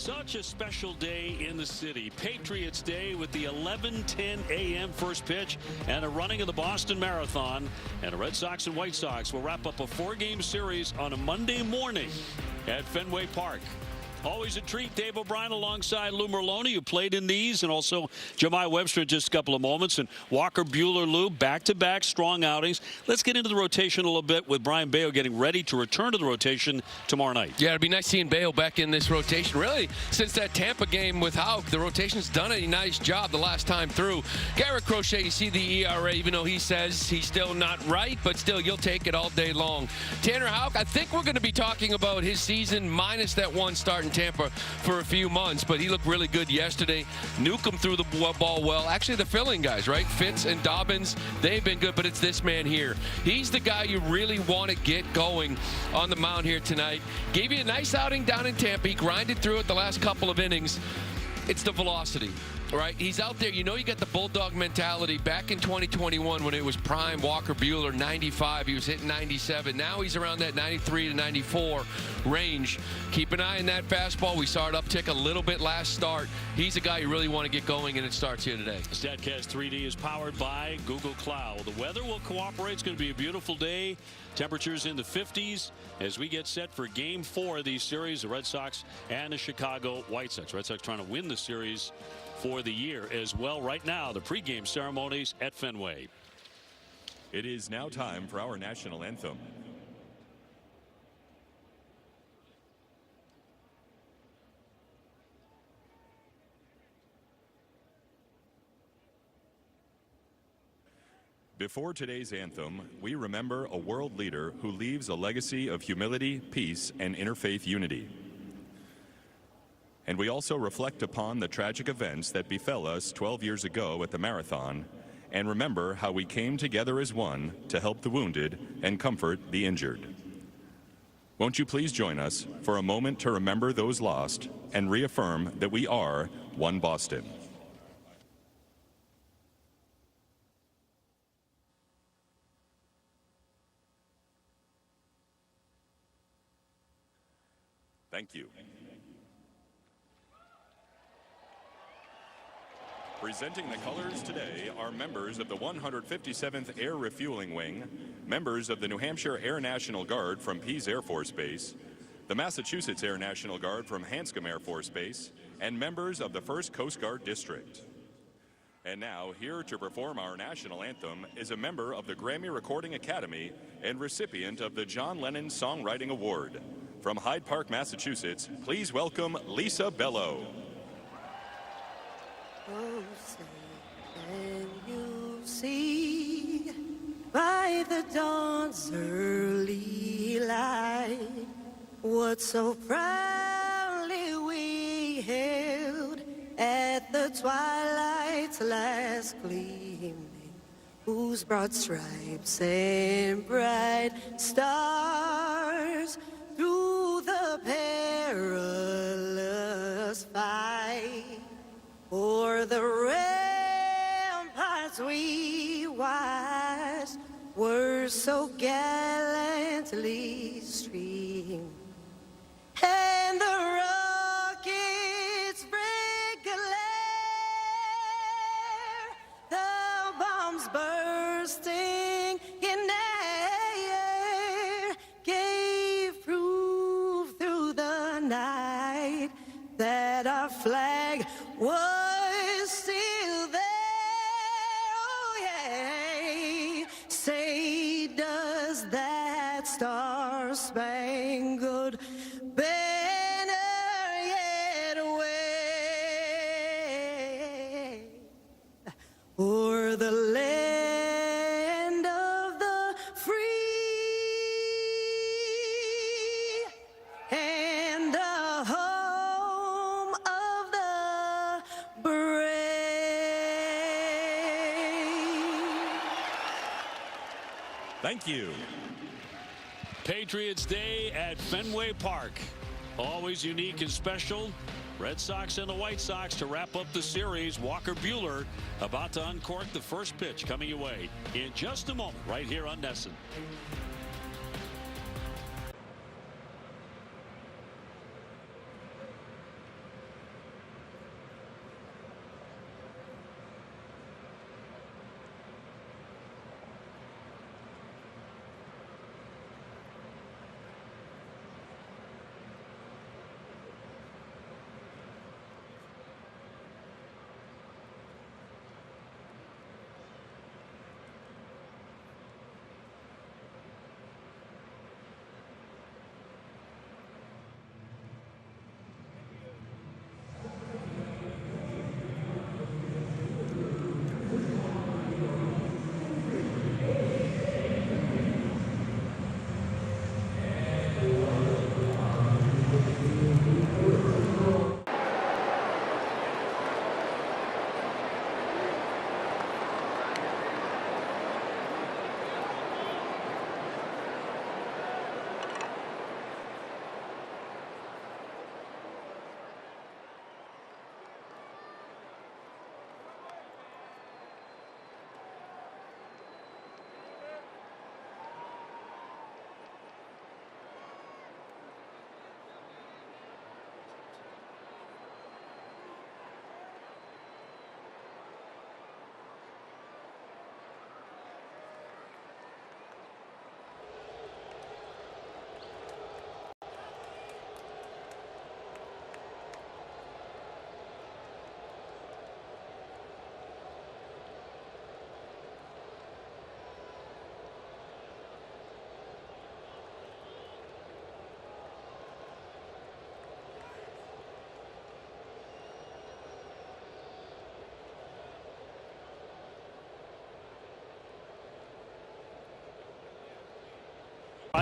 Such a special day in the city. Patriots Day with the 11:10 a.m. first pitch and a running of the Boston Marathon. And the Red Sox and White Sox will wrap up a 4-game series on a Monday morning at Fenway Park. Always a treat. Dave O'Brien alongside Lou Merlone, who played in these, and also Jemai Webster in just a couple of moments. And Walker Buehler, Lou, back-to-back strong outings. Let's get into the rotation a little bit with Brian Bayo getting ready to return to the rotation tomorrow night. Yeah, it'd be nice seeing Bayo back in this rotation. Really, since that Tampa game with Houck, the rotation's done a nice job the last time through. Garrett Crochet, you see the ERA, even though he says he's still not right, but still, you'll take it all day long. Tanner Houck, I think we're going to be talking about his season minus that one start in Tampa for a few months, but he looked really good yesterday. Newcomb threw the ball well. Actually, the filling guys, right? Fitz and Dobbins, they've been good, but it's this man here. He's the guy you really want to get going on the mound here tonight. Gave you a nice outing down in Tampa. He grinded through it the last couple of innings. It's the velocity. Right, he's out there. You know, you got the bulldog mentality. Back in 2021, when it was prime Walker Buehler, 95, he was hitting 97. Now he's around that 93 to 94 range. Keep an eye on that fastball. We saw it uptick a little bit last start. He's a guy you really want to get going, and it starts here today. StatCast 3D is powered by Google Cloud. The weather will cooperate. It's going to be a beautiful day. Temperatures in the 50s as we get set for Game 4 of these series, the Red Sox and the Chicago White Sox. Red Sox trying to win the series for the year as well. Right now, the pregame ceremonies at Fenway. It is now time for our national anthem. Before today's anthem, we remember a world leader who leaves a legacy of humility, peace, and interfaith unity. And we also reflect upon the tragic events that befell us 12 years ago at the marathon, and remember how we came together as one to help the wounded and comfort the injured. Won't you please join us for a moment to remember those lost and reaffirm that we are one Boston. Thank you. Presenting the colors today are members of the 157th Air Refueling Wing, members of the New Hampshire Air National Guard from Pease Air Force Base, the Massachusetts Air National Guard from Hanscom Air Force Base, and members of the 1st Coast Guard District. And now, here to perform our national anthem is a member of the Grammy Recording Academy and recipient of the John Lennon Songwriting Award. From Hyde Park, Massachusetts, please welcome Lisa Bello. Oh, say, can you see by the dawn's early light what so proudly we held at the twilight's last gleaming, whose broad stripes and bright stars through the perilous fight o'er the ramparts we watched were so gallantly streamed, and the rockets break glare, the bombs bursting in air gave proof through the night that our flag was still there. Oh yeah, say does that star-spangled banner yet wave o'er the land of the free and the home of the brave. Thank you. Patriots Day at Fenway Park. Always unique and special. Red Sox and the White Sox to wrap up the series. Walker Buehler about to uncork the first pitch coming your way in just a moment right here on NESN.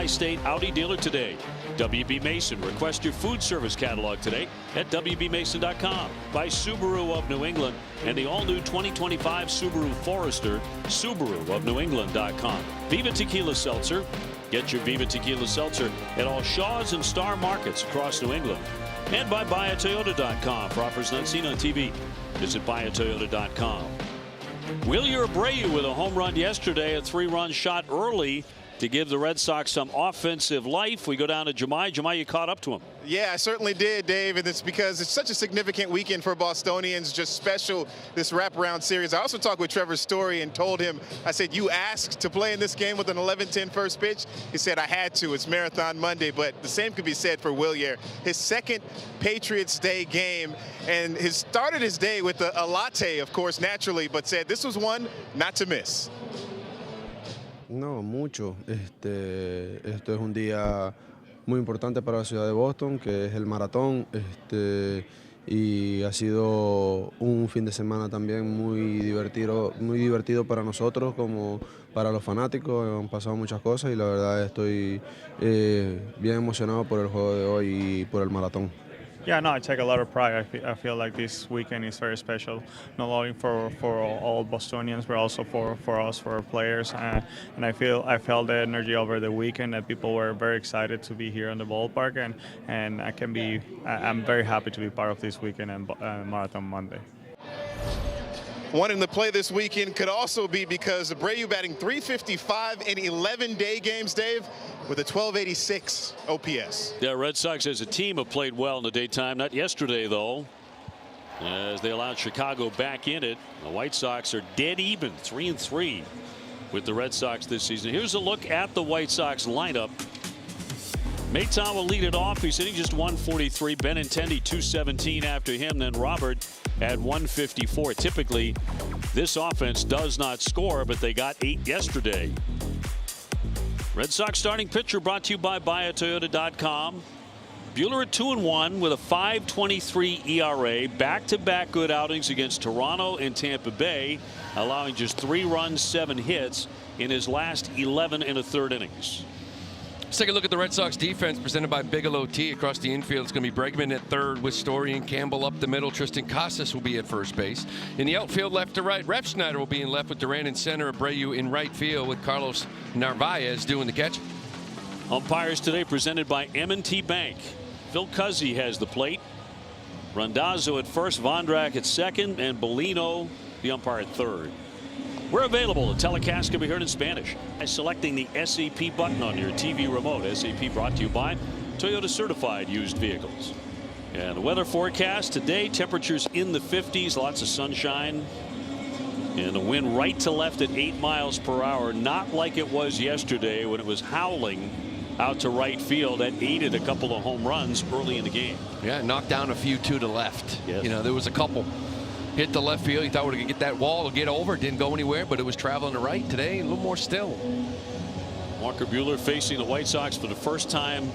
Tri-State Audi dealer today. WB Mason. Request your food service catalog today at WBMason.com. By Subaru of New England and the all-new 2025 Subaru Forester. Subaru of New England.com. Viva Tequila Seltzer. Get your Viva Tequila Seltzer at all Shaw's and Star markets across New England. And by BuyAToyota.com for offers not seen on TV. Visit BuyAToyota.com. Wilyer Abreu with a home run yesterday, a 3-run shot early to give the Red Sox some offensive life. We go down to Jemai. Jemai, you caught up to him. Yeah, I certainly did, Dave, and it's because it's such a significant weekend for Bostonians, just special, this wraparound series. I also talked with Trevor Story and told him, I said, you asked to play in this game with an 11-10 first pitch? He said, I had to. It's Marathon Monday, but the same could be said for Wilyer. His second Patriots Day game, and he started his day with a latte, of course, naturally, but said this was one not to miss. No, mucho. Esto es un día muy importante para la ciudad de Boston, que es el maratón. Y ha sido un fin de semana también muy divertido para nosotros como para los fanáticos. Han pasado muchas cosas y la verdad estoy bien emocionado por el juego de hoy y por el maratón. Yeah, no, I take a lot of pride. I feel like this weekend is very special, not only for all Bostonians, but also for us, for our players. And I felt the energy over the weekend that people were very excited to be here in the ballpark, and I'm very happy to be part of this weekend and Marathon Monday. Wanting to play this weekend could also be because Abreu batting .355 in 11 day games, Dave, with a 1286 OPS. Yeah, Red Sox as a team have played well in the daytime. Not yesterday, though, as they allowed Chicago back in it. The White Sox are dead even, 3-3 with the Red Sox this season. Here's a look at the White Sox lineup. Maton will lead it off. He's hitting just 143. Benintendi 217 after him. Then Robert at 154. Typically, this offense does not score, but they got 8 yesterday. Red Sox starting pitcher brought to you by BuyAToyota.com. Buehler at 2-1 with a 5.23 ERA. Back-to-back good outings against Toronto and Tampa Bay, allowing just 3 runs, 7 hits in his last 11 1/3 innings. Let's take a look at the Red Sox defense presented by Bigelow Tea. Across the infield, it's going to be Bregman at third with Story and Campbell up the middle. Tristan Casas will be at first base. In the outfield, left to right, Refsnyder will be in left with Duran in center. Abreu in right field with Carlos Narvaez doing the catch. Umpires today presented by M&T Bank. Phil Cuzzy has the plate. Randazzo at first, Vondrack at second, and Bellino, the umpire, at third. We're available. The telecast can be heard in Spanish by selecting the SAP button on your TV remote. SAP brought to you by Toyota Certified Used Vehicles. And the weather forecast today, temperatures in the 50s, lots of sunshine, and the wind right to left at 8 miles per hour. Not like it was yesterday when it was howling out to right field. That aided a couple of home runs early in the game. Yeah, knocked down a few to the left. Yes. You know, there was a couple. Hit the left field. He thought we could get that wall or get over. Didn't go anywhere, but it was traveling to right. Today, a little more still. Walker Buehler facing the White Sox for the first time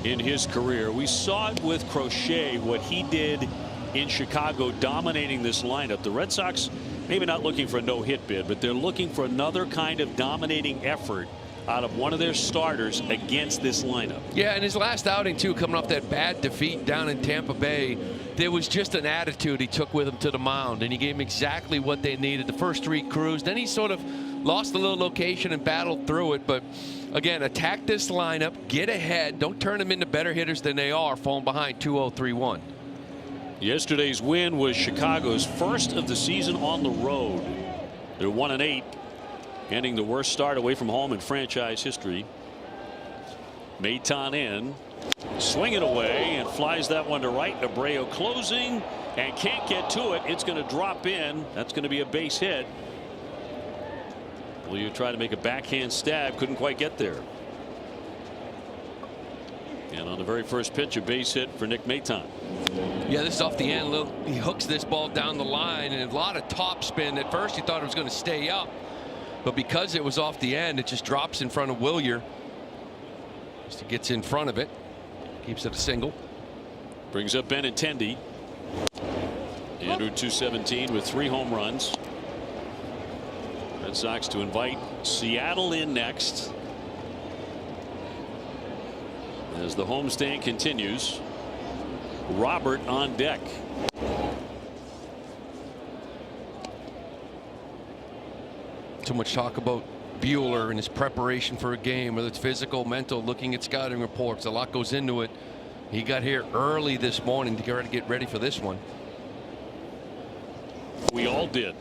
in his career. We saw it with Crochet, what he did in Chicago, dominating this lineup. The Red Sox maybe not looking for a no-hit bid, but they're looking for another kind of dominating effort out of one of their starters against this lineup. Yeah, and his last outing, too, coming off that bad defeat down in Tampa Bay, there was just an attitude he took with him to the mound, and he gave him exactly what they needed. The first 3 crews, then he sort of lost a little location and battled through it. But, again, attack this lineup, get ahead, don't turn them into better hitters than they are, falling behind 2-0, 3-1. Yesterday's win was Chicago's first of the season on the road. They're 1-8. Ending the worst start away from home in franchise history. Maton in, swing it away, and flies that one to right. Abreu closing and can't get to it. It's going to drop in. That's going to be a base hit. Well, you try to make a backhand stab, couldn't quite get there. And on the very first pitch, a base hit for Nick Maton. Yeah, this is off the end. He hooks this ball down the line, and a lot of top spin. At first, he thought it was going to stay up. But because it was off the end, it just drops in front of Wilyer. Just he gets in front of it. Keeps it a single. Brings up Benintendi. Andrew 217 with 3 home runs. Red Sox to invite Seattle in next. as the homestand continues. Robert on deck. So much talk about Buehler and his preparation for a game, whether it's physical, mental, looking at scouting reports. A lot goes into it. He got here early this morning to get ready for this one. We all did.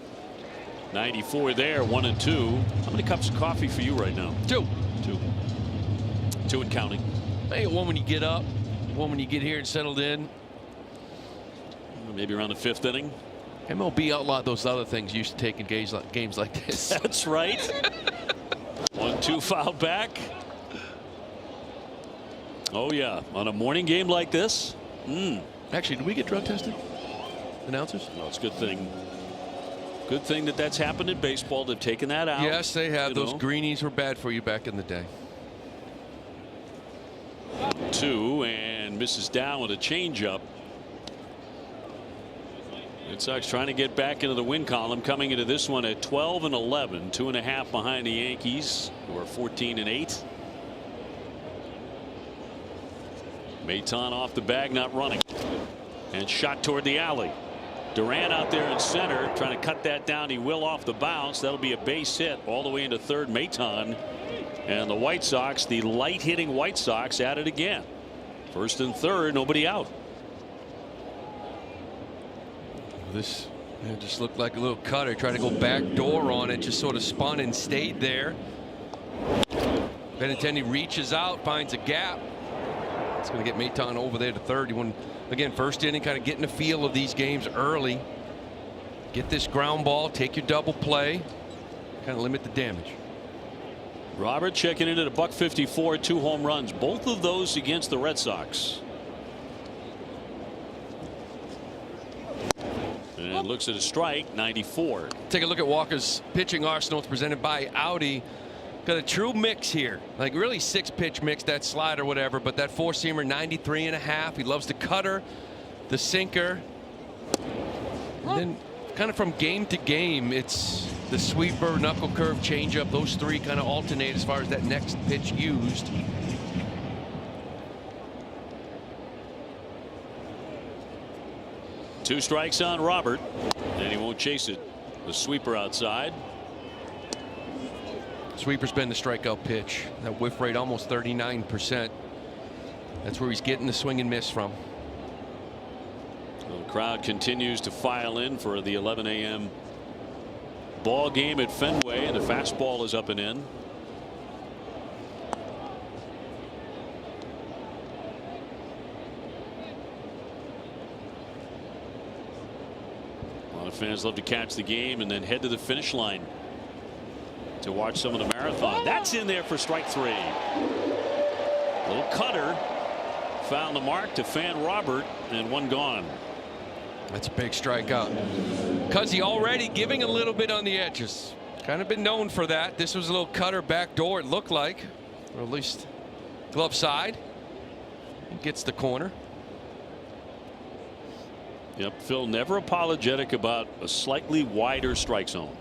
94 there, 1 and 2. How many cups of coffee for you right now? 2. 2 and counting. Hey, one when you get up, one when you get here and settled in. Maybe around the 5th inning. MLB outlawed those other things used to take in games like this. That's right. 1-2 foul back. Oh yeah, on a morning game like this. Actually, did we get drug tested? Announcers? No, it's a good thing. Good thing that that's happened in baseball. They've taken that out. Yes, they have. Those greenies were bad for you back in the day. 2 and misses down with a changeup. Red Sox trying to get back into the win column, coming into this one at 12 and 11, 2.5 behind the Yankees, who are 14 and 8. Maton off the bag, not running, and shot toward the alley. Duran out there in center trying to cut that down. He will off the bounce. That'll be a base hit all the way into third. Maton and the White Sox, the light hitting White Sox, at it again. First and third, nobody out. This just looked like a little cutter. Tried to go back door on it, just sort of spun and stayed there. Benintendi reaches out, finds a gap. It's going to get Maton over there to third. You want, again, first inning, kind of getting the feel of these games early. Get this ground ball, take your double play, kind of limit the damage. Robert checking in at a .154, 2 home runs, both of those against the Red Sox. And looks at a strike, 94. Take a look at Walker's pitching arsenal. It's presented by Audi. Got a true mix here, like really 6-pitch mix, that slider, whatever, but that 4-seamer 93.5. He loves the cutter, the sinker, and then kind of from game to game, it's the sweeper, knuckle curve, changeup. Those three kind of alternate as far as that next pitch used. Two strikes on Robert, and he won't chase it. The sweeper outside. Sweeper's been the strikeout pitch. That whiff rate almost 39%. That's where he's getting the swing and miss from. The crowd continues to file in for the 11 a.m. ball game at Fenway, and the fastball is up and in. A lot of fans love to catch the game and then head to the finish line to watch some of the marathon. That's in there for strike 3. Little cutter found the mark to fan Robert, and one gone. That's a big strikeout. Cuzzy already giving a little bit on the edges. Kind of been known for that. This was a little cutter back door, it looked like, or at least glove side. Gets the corner. Yep, Phil never apologetic about a slightly wider strike zone.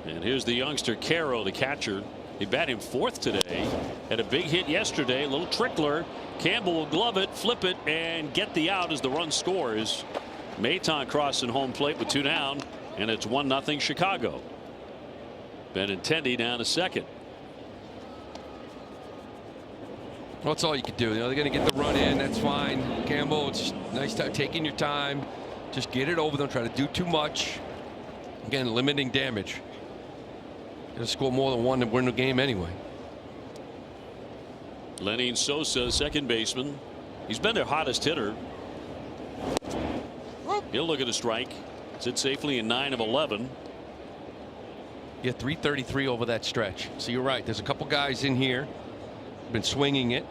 And here's the youngster Caro, the catcher. He bat him 4th today. Had a big hit yesterday, a little trickler. Campbell will glove it, flip it, and get the out as the run scores. Maton crossing home plate with 2 down, and it's 1-0 Chicago. Benintendi down to second. Well, that's all you could do. You know, they're going to get the run in. That's fine. Campbell, it's nice time taking your time. Just get it over. Don't try to do too much. Again, limiting damage. Going to score more than one to win the game anyway. Lenny Sosa, second baseman. He's been their hottest hitter. He'll look at a strike. Sit safely in 9 of 11. Yeah, 333 over that stretch. So you're right. There's a couple guys in here been swinging it.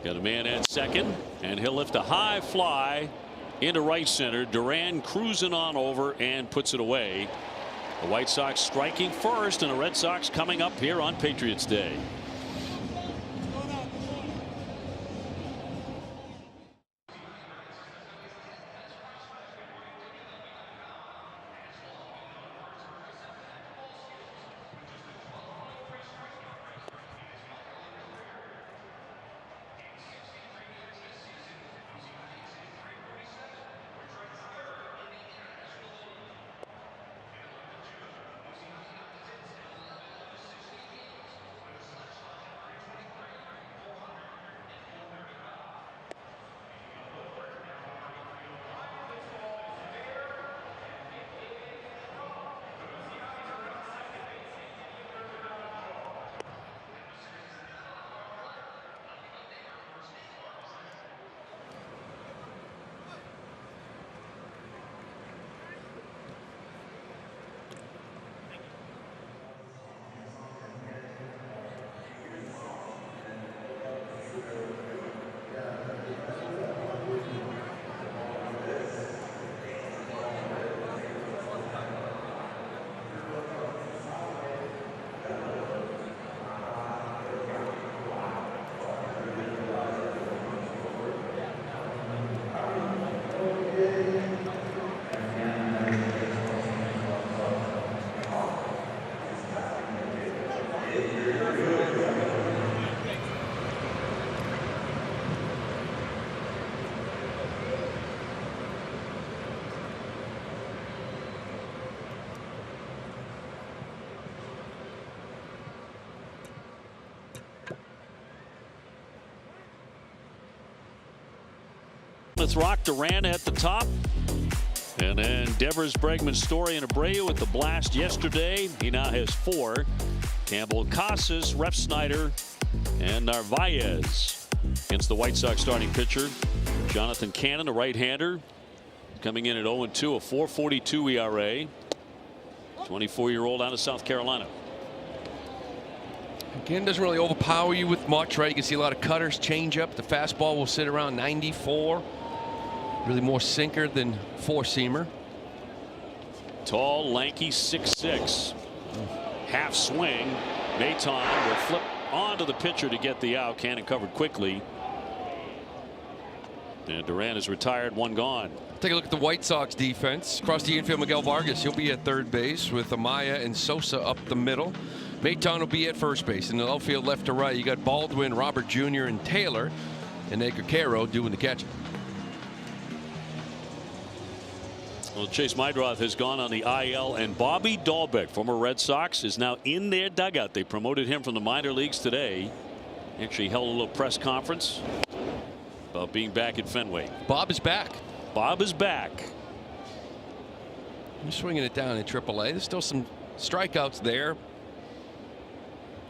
Got a man at second, and he'll lift a high fly into right center. Duran cruising on over and puts it away. The White Sox striking first, and the Red Sox coming up here on Patriots Day. Plymouth Rock, Duran at the top. And then Devers, Bregman, Story, and Abreu with the blast yesterday. He now has 4. Campbell, Casas, Rep Snyder, and Narvaez against the White Sox starting pitcher. Jonathan Cannon, a right-hander, coming in at 0-2, a 4.42 ERA. 24-year-old out of South Carolina. Again, doesn't really overpower you with much, right? You can see a lot of cutters, change up. The fastball will sit around 94. Really more sinker than four-seamer. Tall, lanky, 6'6". Half swing. Maton will flip onto the pitcher to get the out. Cannon covered quickly. And Duran is retired, 1 gone. Take a look at the White Sox defense. Across the infield, Miguel Vargas. He'll be at third base with Amaya and Sosa up the middle. Maton will be at first base. In the outfield, left to right, you got Baldwin, Robert Jr., and Taylor. And Edgar Caro doing the catching. Well, Chase Meidroth has gone on the IL, and Bobby Dahlbeck, former Red Sox, is now in their dugout. They promoted him from the minor leagues today. Actually held a little press conference about being back at Fenway. Bob is back. Bob is back. He's swinging it down in AAA. There's still some strikeouts there.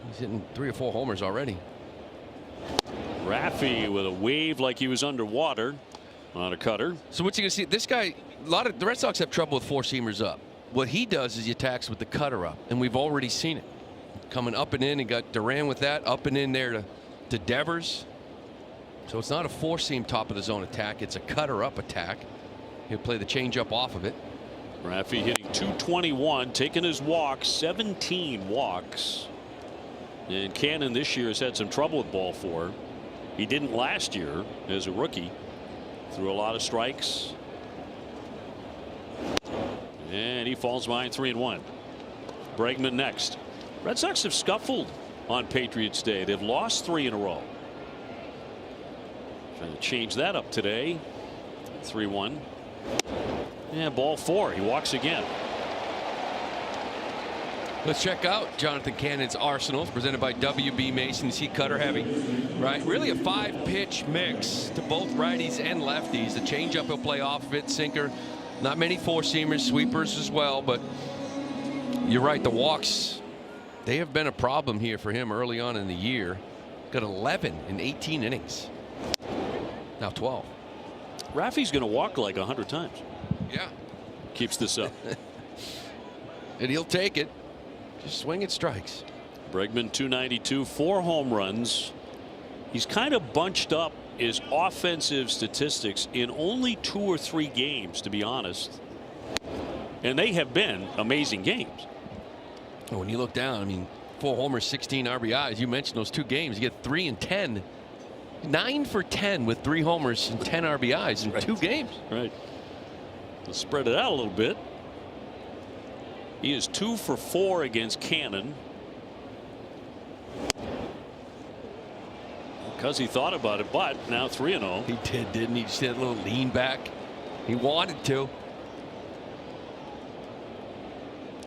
He's hitting 3 or 4 homers already. Raffy with a wave like he was underwater on a cutter. So what's he going to see? This guy, the Red Sox have trouble with four-seamers up. What he does is he attacks with the cutter up, and we've already seen it. Coming up and in, and got Duran with that, up and in there to Devers. So it's not a four-seam top of the zone attack, it's a cutter up attack. He'll play the changeup off of it. Raffy hitting .221, taking his walks, 17 walks. And Cannon this year has had some trouble with ball 4. He didn't last year as a rookie. Threw a lot of strikes. And he falls behind 3-1. Bregman next. Red Sox have scuffled on Patriots Day. They've lost 3 in a row. Trying to change that up today. 3-1. And ball 4. He walks again. Let's check out Jonathan Cannon's arsenal, presented by WB Mason. You see cutter heavy, right? Really a 5-pitch mix to both righties and lefties. The changeup he'll play off of it, sinker. Not many four-seamers, sweepers as well, but you're right. The walks, they have been a problem here for him early on in the year. Got 11 in 18 innings. Now 12. Raffy's going to walk like 100 times. Yeah. Keeps this up. And he'll take it. Just swing at strikes. Bregman 292, 4 home runs. He's kind of bunched up his offensive statistics in only 2 or 3 games, to be honest. And they have been amazing games. When you look down, I mean, 4 homers, 16 RBIs. You mentioned those 2 games. You get 3 and 10. 9 for 10 with 3 homers and 10 RBIs in 2 games. Right. Let's spread it out a little bit. He is 2 for 4 against Cannon. Because he thought about it, but now 3-0. He did, didn't he? Just did a little lean back. He wanted to.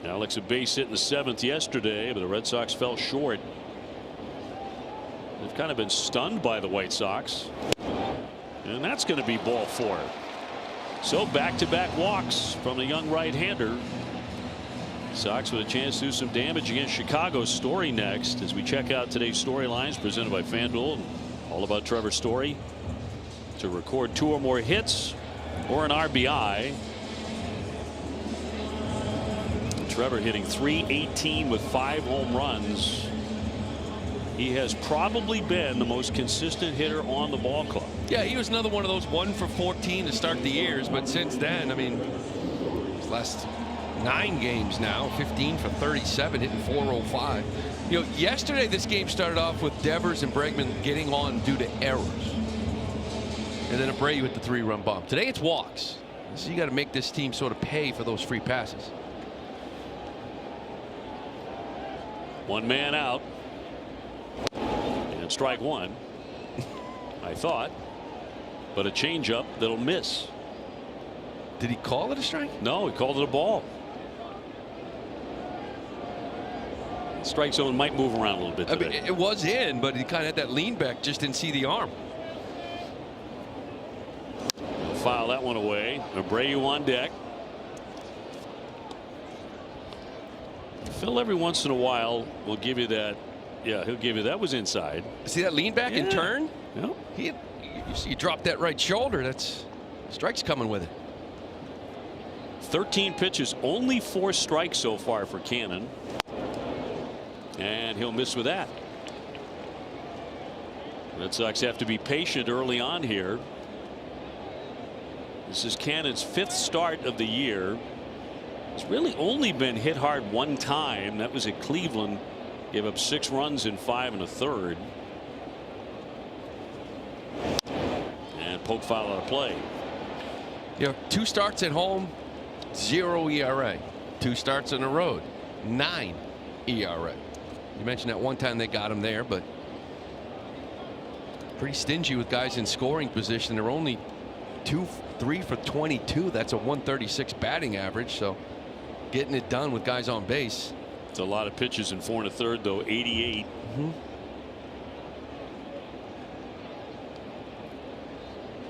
Alex Abase hit in the 7th yesterday, but the Red Sox fell short. They've kind of been stunned by the White Sox. And that's going to be ball 4. So back-to-back walks from the young right-hander. Sox with a chance to do some damage against Chicago's Story next as we check out today's storylines presented by FanDuel. And all about Trevor Story to record 2 or more hits or an RBI. Trevor hitting .318 with 5 home runs. He has probably been the most consistent hitter on the ball club. Yeah, he was another one of those 1 for 14 to start the years, but since then, I mean, his last 9 games now, 15 for 37, hitting .405. You know, yesterday this game started off with Devers and Bregman getting on due to errors, and then Abreu with the 3-run bomb. Today it's walks, so you got to make this team sort of pay for those free passes. 1 man out. And strike 1. I thought, but a changeup that'll miss. Did he call it a strike? No, he called it a ball. Strike zone might move around a little bit today. I mean, it was in, but he kind of had that lean back, just didn't see the arm. foul that one away. Abreu on deck. Phil every once in a while will give you that. Yeah, he'll give you that was inside. See that lean back and turn? Yeah. You see, you drop that right shoulder. That's strike's coming with it. 13 pitches, only 4 strikes so far for Cannon. And he'll miss with that. Red Sox have to be patient early on here. This is Cannon's 5th start of the year. He's really only been hit hard 1 time. That was at Cleveland. Gave up 6 runs in 5 1/3. And poke foul out of play. You know, 2 starts at home, 0 ERA. 2 starts on the road, 9 ERA. You mentioned that one time they got him there, but pretty stingy with guys in scoring position. They're only 3 for 22. That's a 136 batting average. So getting it done with guys on base. It's a lot of pitches in 4 1/3, though. 88.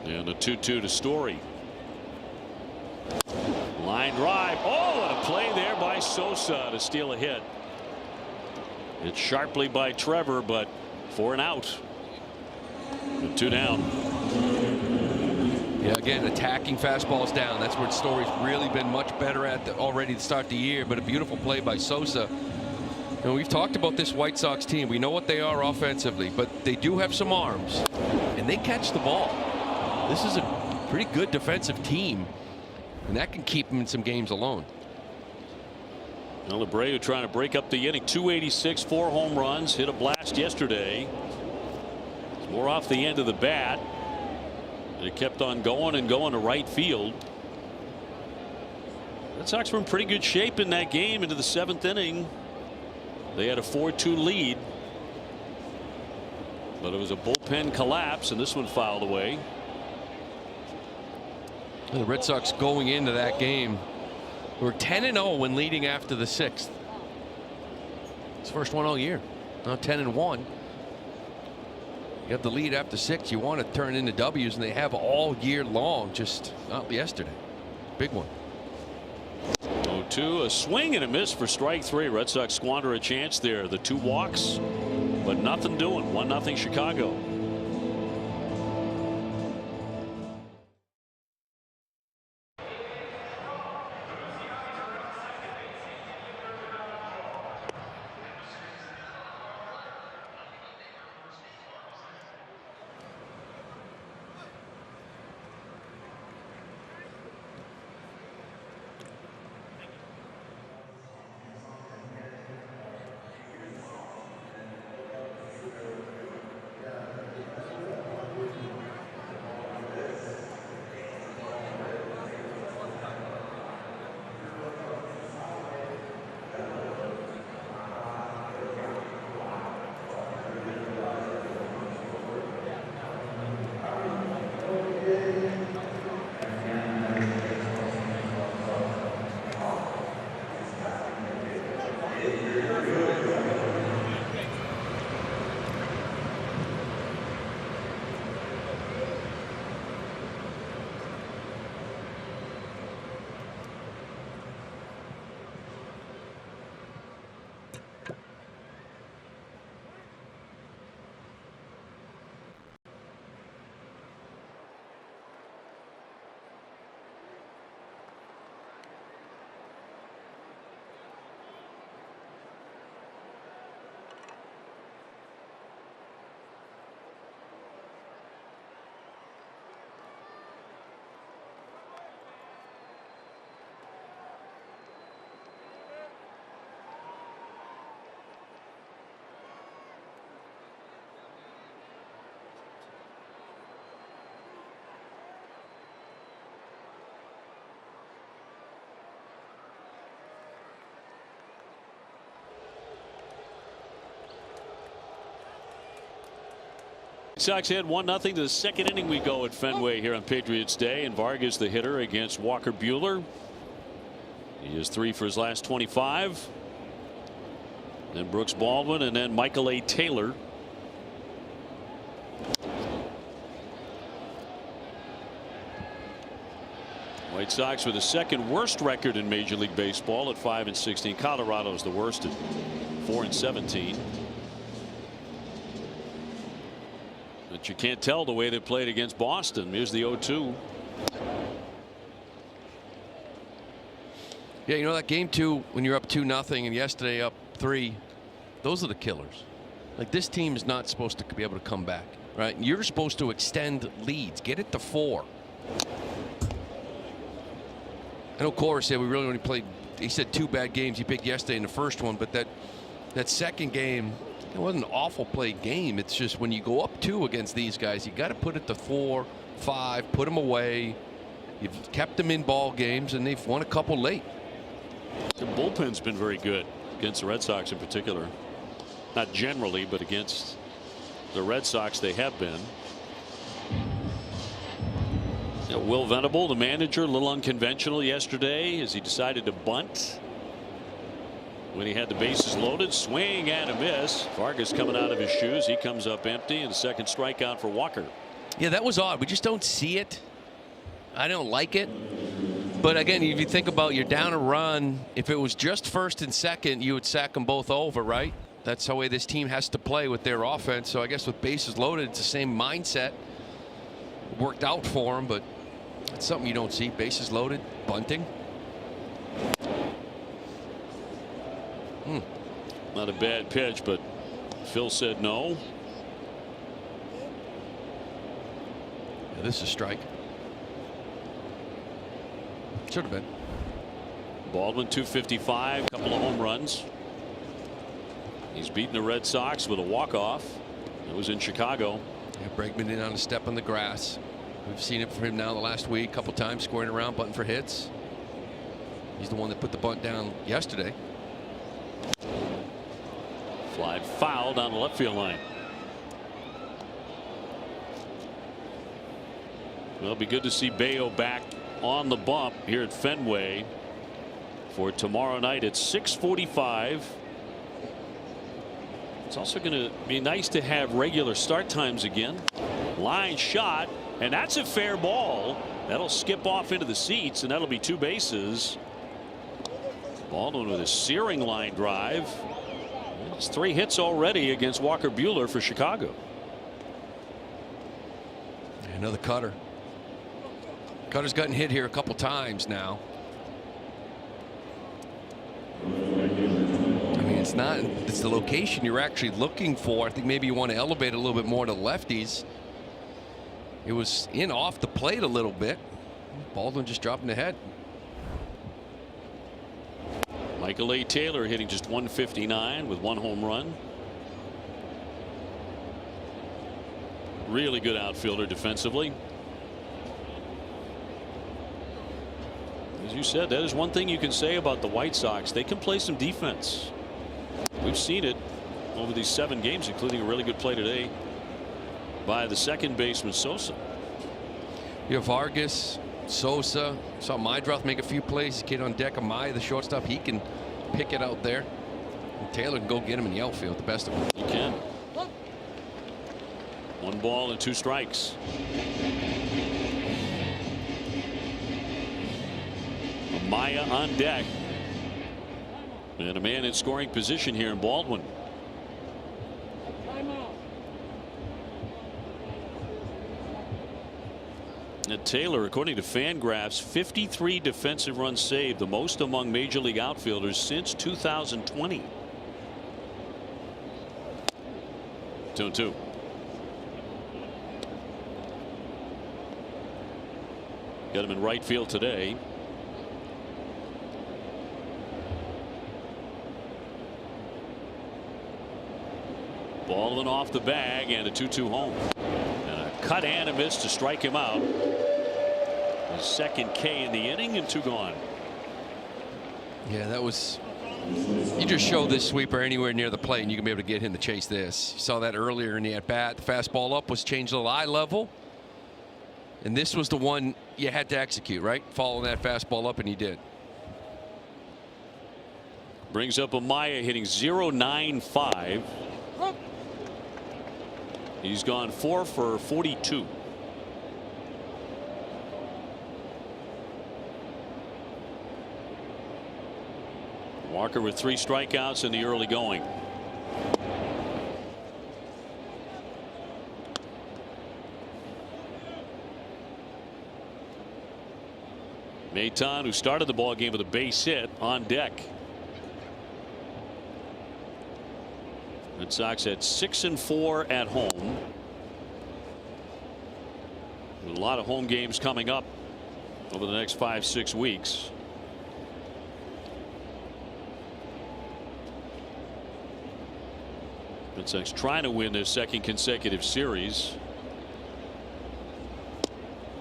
And a 2-2 to Story. Line drive. Oh, and a play there by Sosa to steal a hit. It's sharply by Trevor, but for an out. And 2 down. Yeah, again, attacking fastballs down. That's where Story's really been much better at already to start the year. But a beautiful play by Sosa. And we've talked about this White Sox team. We know what they are offensively, but they do have some arms, and they catch the ball. This is a pretty good defensive team, and that can keep them in some games alone. Well, Abreu trying to break up the inning. 286, 4 home runs, hit a blast yesterday. It's more off the end of the bat. It kept on going and going to right field. Red Sox were in pretty good shape in that game into the 7th inning. They had a 4-2 lead. But it was a bullpen collapse, and this one fouled away. The Red Sox going into that game were 10-0 when leading after the 6th. It's the first one all year. Now 10-1. You have the lead after 6. You want to turn into W's, and they have all year long. Just not yesterday. Big one. 0-2, a swing and a miss for strike 3. Red Sox squander a chance there. The 2 walks, but nothing doing. 1-0 Chicago. Sox had 1-0 to the 2nd inning. We go at Fenway here on Patriots Day, and Vargas the hitter against Walker Buehler. He is 3 for his last 25. Then Brooks Baldwin, and then Michael A. Taylor. White Sox with the second worst record in Major League Baseball at 5-16. Colorado's the worst at 4-17. But you can't tell the way they played against Boston. Here's the 0-2. Yeah, you know that game 2 when you're up 2-0 and yesterday up 3. Those are the killers. Like, this team is not supposed to be able to come back, right? You're supposed to extend leads, get it to 4. I know Cora said we really only played, he said 2 bad games he picked yesterday in the first one, but that second game, it wasn't an awful played game. It's just when you go up 2 against these guys, you got to put it to 4, 5, put them away. You've kept them in ball games, and they've won a couple late. The bullpen's been very good against the Red Sox in particular. Not generally, but against the Red Sox they have been. Will Venable, the manager, a little unconventional yesterday as he decided to bunt when he had the bases loaded. Swing and a miss. Vargas coming out of his shoes. He comes up empty, and a second strikeout for Walker. Yeah, that was odd. We just don't see it. I don't like it. But again, if you think about you're down a run, if it was just first and second, you would sack them both over, right? That's the way this team has to play with their offense. So I guess with bases loaded, it's the same mindset. It worked out for them, but it's something you don't see. Bases loaded, bunting. Not a bad pitch, but Phil said no. Yeah, this is a strike. Should have been. Baldwin 255, couple of home runs. He's beaten the Red Sox with a walk-off. It was in Chicago. Yeah, Bregman in on a step on the grass. We've seen it from him now the last week, a couple times scoring around, bunting for hits. He's the one that put the bunt down yesterday. Fly foul down the left field line. Well, it'll be good to see Bayo back on the bump here at Fenway for tomorrow night at 6:45. It's also going to be nice to have regular start times again. Line shot, and that's a fair ball. That'll skip off into the seats, and that'll be 2 bases. Baldwin with a searing line drive. It's 3 hits already against Walker Buehler for Chicago. Another cutter. Cutter's gotten hit here a couple times now. I mean, it's the location you're actually looking for. I think maybe you want to elevate a little bit more to lefties. It was in off the plate a little bit. Baldwin just dropping the head. Michael A. Taylor hitting just 159 with 1 home run. Really good outfielder defensively. As you said, that is one thing you can say about the White Sox. They can play some defense. We've seen it over these 7 games, including a really good play today by the second baseman Sosa. You have Vargas, Sosa, saw Mydroth make a few plays. Kid on deck, Amaya, the shortstop, he can pick it out there. And Taylor can go get him in the outfield, the best of them. He can. 1 ball and 2 strikes. Amaya on deck. And a man in scoring position here in Baldwin. And Taylor, according to Fangraphs, 53 defensive runs saved, the most among Major League outfielders since 2020. 2-2. Got him in right field today. Baldwin off the bag and a 2-2 home. And a cut and a miss to strike him out. His second K in the inning and 2 gone. Yeah, that was. You just show this sweeper anywhere near the plate and you can be able to get him to chase this. You saw that earlier in the at bat. The fastball up was changed to the eye level. And this was the one you had to execute, right? Following that fastball up, and he did. Brings up Amaya hitting .095. He's gone 4 for 42. Walker with 3 strikeouts in the early going. Maton, who started the ball game with a base hit, on deck. Red Sox at 6-4 at home. A lot of home games coming up over the next 5-6 weeks. Red Sox trying to win their 2nd consecutive series.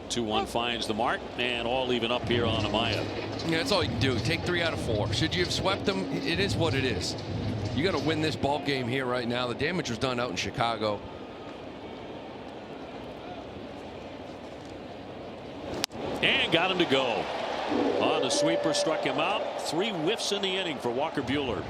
2-1 finds the mark, and all even up here on Amaya. Yeah, that's all you can do. Take 3 out of 4. Should you have swept them? It is what it is. You got to win this ball game here right now. The damage was done out in Chicago. And got him to go. On the sweeper, struck him out. 3 whiffs in the inning for Walker Buehler.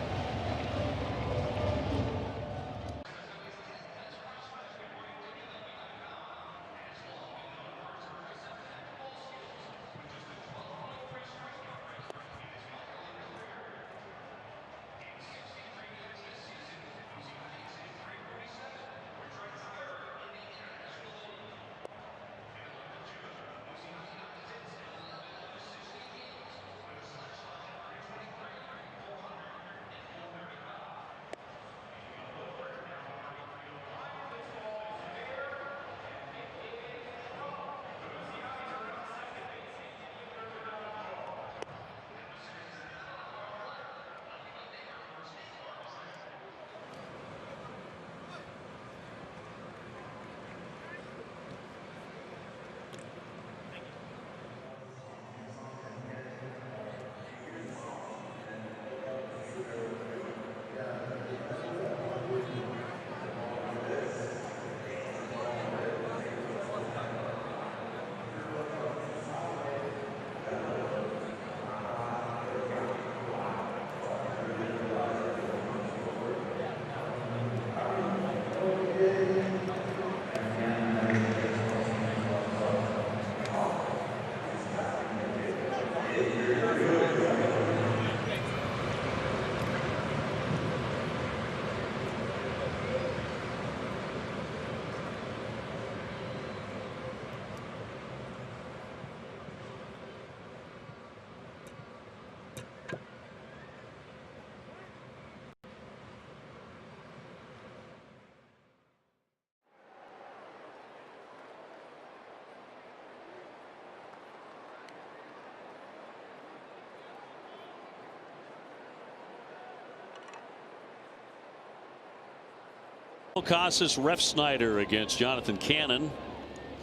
Casas, Ref Snyder against Jonathan Cannon.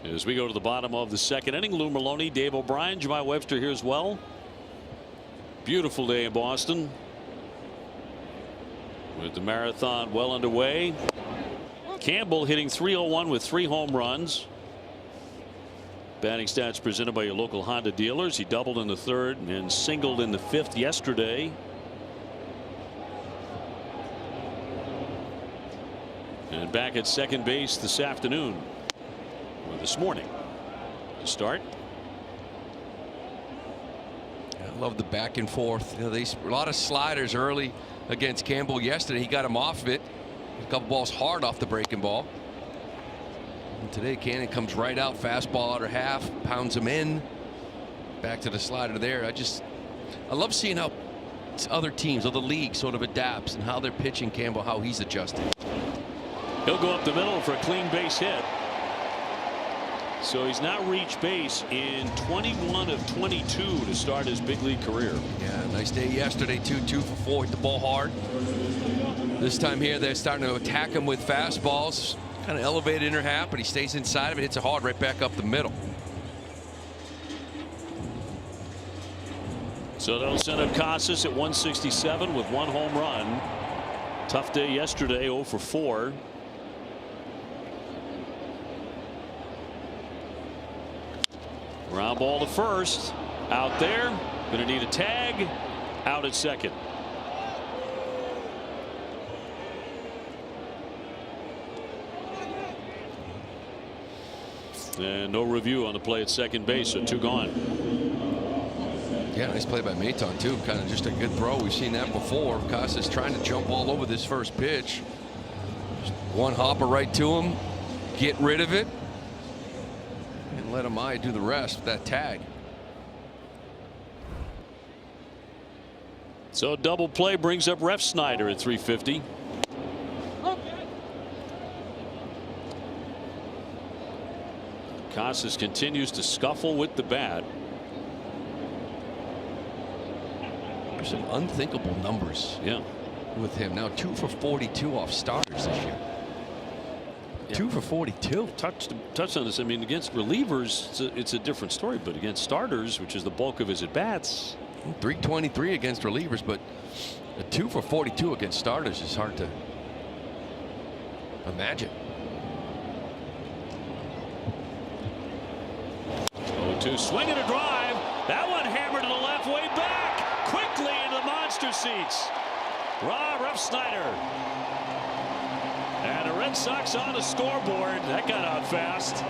As we go to the bottom of the 2nd inning, Lou Merlone, Dave O'Brien, Jemai Webster here as well. Beautiful day in Boston, with the marathon well underway. Campbell hitting .301 with 3 home runs. Batting stats presented by your local Honda dealers. He doubled in the 3rd and singled in the 5th yesterday. And back at 2nd base this afternoon, or this morning, to start. I love the back and forth. You know, a lot of sliders early against Campbell yesterday. He got him off of it. A couple balls hard off the breaking ball. And today Cannon comes right out, fastball outer half, pounds him in. Back to the slider there. I love seeing how other teams, other leagues sort of adapts and how they're pitching Campbell, how he's adjusting. He'll go up the middle for a clean base hit. So he's now reached base in 21 of 22 to start his big league career. Yeah, nice day yesterday too. 2 for 4, hit the ball hard. This time here they're starting to attack him with fastballs. Kind of elevated inner half, but he stays inside of it, hits it hard right back up the middle. So they'll send up Casas at 167 with 1 home run. Tough day yesterday, 0 for 4. Ground ball to first. Out there. Going to need a tag. Out at 2nd. And no review on the play at 2nd base, so 2 gone. Yeah, nice play by Maton, too. Kind of just a good throw. We've seen that before. Casas trying to jump all over this first pitch. Just one hopper right to him. Get rid of it. And let Amaya do the rest with that tag. So double play brings up Ref Snyder at 350. Casas continues to scuffle with the bat. There's some unthinkable numbers with him. Now 2 for 42 off starters this year. 2 for 42. Touched on this. I mean, against relievers, it's a different story. But against starters, which is the bulk of his at-bats. 323 against relievers, but a 2 for 42 against starters is hard to imagine. 0-2, swing and a drive. That one hammered to the left, way back, quickly into the monster seats. Ref Snyder. And the Red Sox on the scoreboard. That got out fast.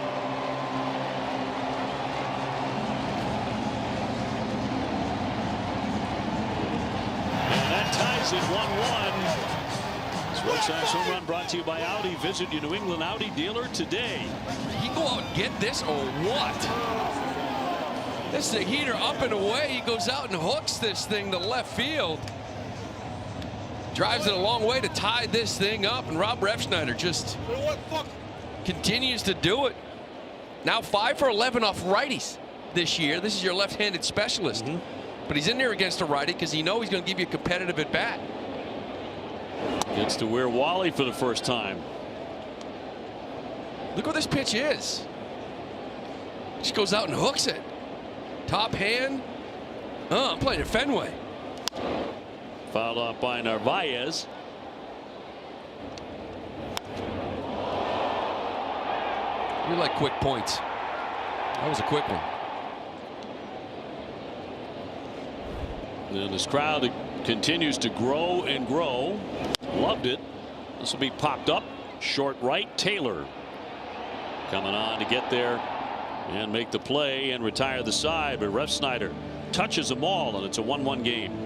And that ties it 1-1. This Red Sox home run brought to you by Audi. Visit your New England Audi dealer today. He go out and get this or what? This is the heater up and away. He goes out and hooks this thing to left field. Drives it a long way to tie this thing up, and Rob Refsnyder just continues to do it. Now 5 for 11 off righties this year. This is your left-handed specialist. But he's in there against a righty because he knows he's going to give you a competitive at bat. Gets to wear Wally for the first time. Look what this pitch is. Just goes out and hooks it. Top hand. I'm playing at Fenway. Fouled off by Narvaez. We like quick points. That was a quick one. And this crowd continues to grow and grow. Loved it. This will be popped up. Short right. Taylor coming on to get there and make the play and retire the side. But Ref Snyder touches them all, and it's a 1-1 game.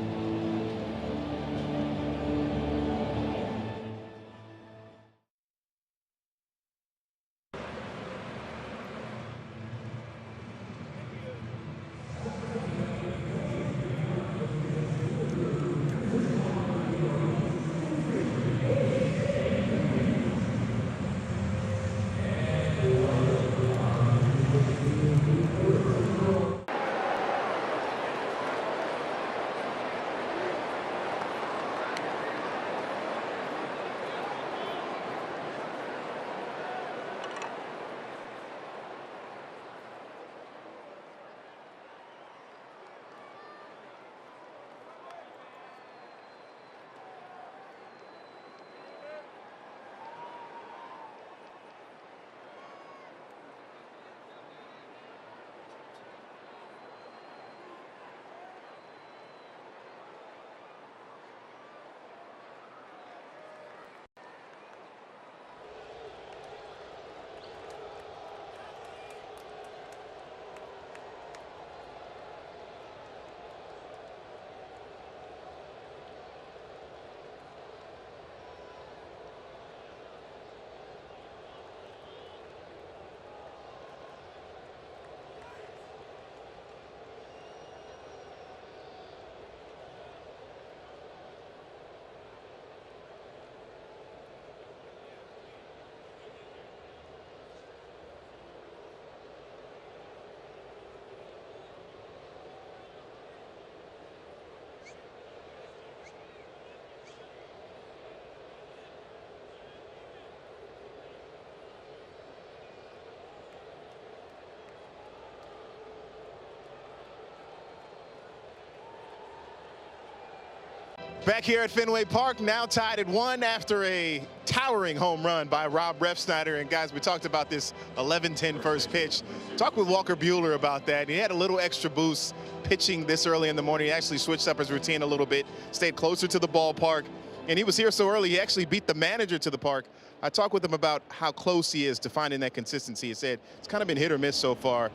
Back here at Fenway Park, now tied at 1 after a towering home run by Rob Refsnyder. And guys, we talked about this 11-10 first pitch. Talked with Walker Buehler about that. He had a little extra boost pitching this early in the morning. He actually switched up his routine a little bit, stayed closer to the ballpark. And he was here so early, he actually beat the manager to the park. I talked with him about how close he is to finding that consistency. He said it's kind of been hit or miss so far.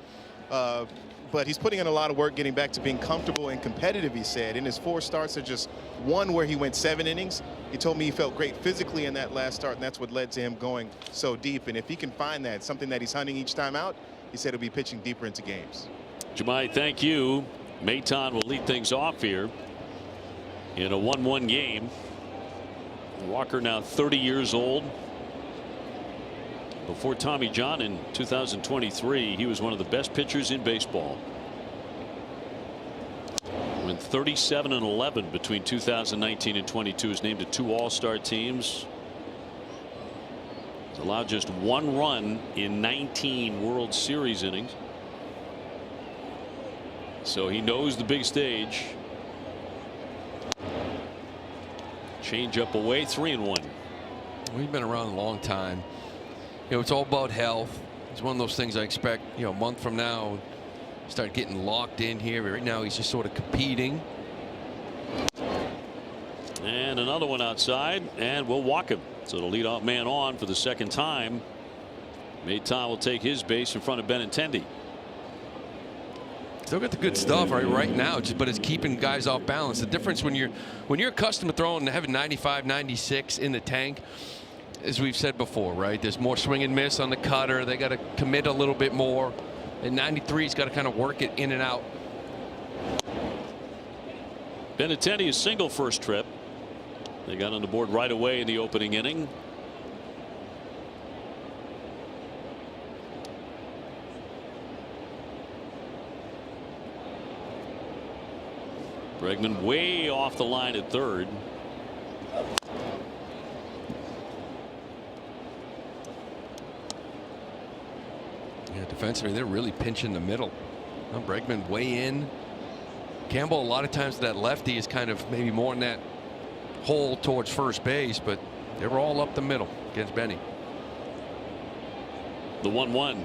But he's putting in a lot of work getting back to being comfortable and competitive, he said. In his 4 starts, there's just one where he went 7 innings. He told me he felt great physically in that last start, and that's what led to him going so deep. And if he can find that, something that he's hunting each time out, he said he'll be pitching deeper into games. Jemai, thank you. Maton will lead things off here in a 1-1 game. Walker now 30 years old. Before Tommy John in 2023, he was one of the best pitchers in baseball. Went 37-11 between 2019 and 22. Is named to 2 All-Star teams. He's allowed just 1 run in 19 World Series innings. So he knows the big stage. Change up away, 3-1. We've been around a long time. You know, it's all about health. It's one of those things I expect, you know, a month from now, start getting locked in here. Right now, he's just sort of competing. And another one outside, and we'll walk him. So the leadoff man on for the 2nd time. Maton will take his base in front of Benintendi. Still got the good stuff right now, but it's keeping guys off balance. The difference when you're accustomed to throwing, having 95, 96 in the tank, as we've said before, right? There's more swing and miss on the cutter. They got to commit a little bit more. And 93's got to kind of work it in and out. Benintendi is single first trip. They got on the board right away in the opening inning. Bregman way off the line at 3rd. Yeah, defensively, they're really pinching the middle. Bregman way in. Campbell, a lot of times that lefty is kind of maybe more in that hole towards first base, but they were all up the middle against Benny. The 1-1.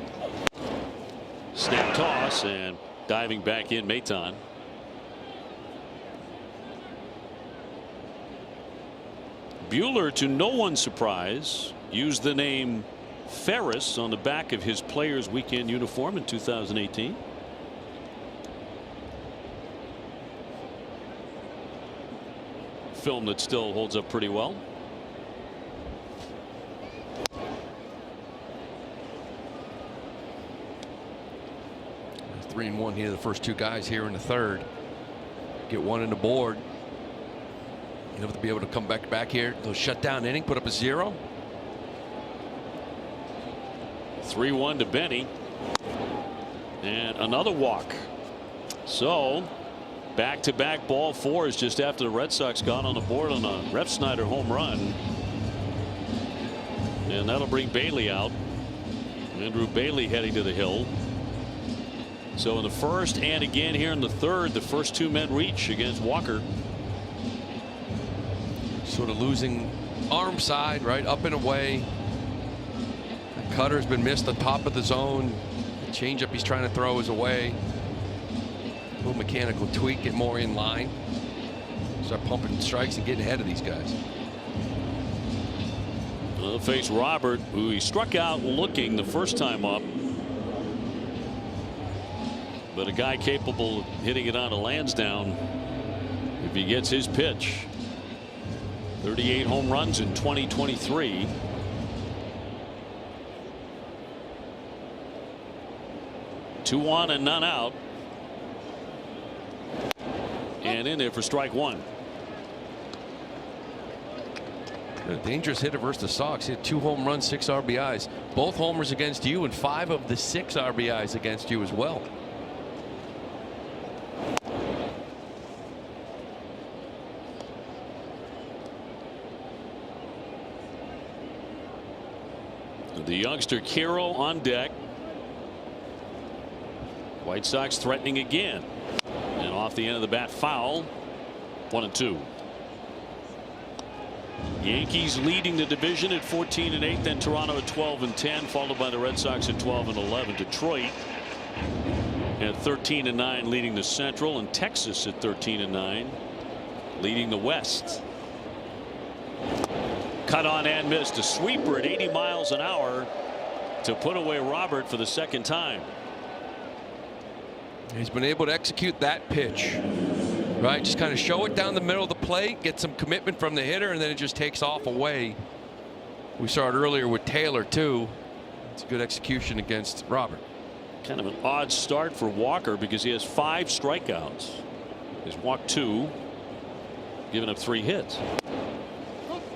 Snap toss and diving back in Maton. Buehler, to no one's surprise, used the name Ferris on the back of his players weekend uniform in 2018. Film that still holds up pretty well. There's 3-1 here. The first 2 guys here in the 3rd. Get 1 in the board. You have to be able to come back here. They'll shut down inning, put up a 0. 3-1 to Benny. And another walk. So back-to-back ball 4s just after the Red Sox got on the board on a Ref Snyder home run. And that'll bring Bailey out. Andrew Bailey heading to the hill. So in the 1st and again here in the 3rd, the first 2 men reach against Walker. Sort of losing arm side, right, up and away. The cutter's been missed the top of the zone. The changeup he's trying to throw is away. A little mechanical tweak, get more in line. Start pumping strikes and getting ahead of these guys. They'll face Robert, who he struck out looking the first time up. But a guy capable of hitting it on a Lansdowne if he gets his pitch. 38 home runs in 2023. Two on and none out. And in there for strike 1. A dangerous hitter versus the Sox. He had 2 home runs, 6 RBIs. Both homers against you, and 5 of the 6 RBIs against you as well. The youngster Kiro on deck. White Sox threatening again. And off the end of the bat, foul. 1-2. Yankees leading the division at 14-8, then Toronto at 12-10, followed by the Red Sox at 12-11. Detroit at 13-9, leading the Central, and Texas at 13-9, leading the West. Cut on and missed. A sweeper at 80 miles an hour to put away Robert for the 2nd time. He's been able to execute that pitch. Right, just kind of show it down the middle of the plate, get some commitment from the hitter, and then it just takes off away. We saw it earlier with Taylor too. It's a good execution against Robert. Kind of an odd start for Walker because he has 5 strikeouts. He's walked 2, given up 3 hits.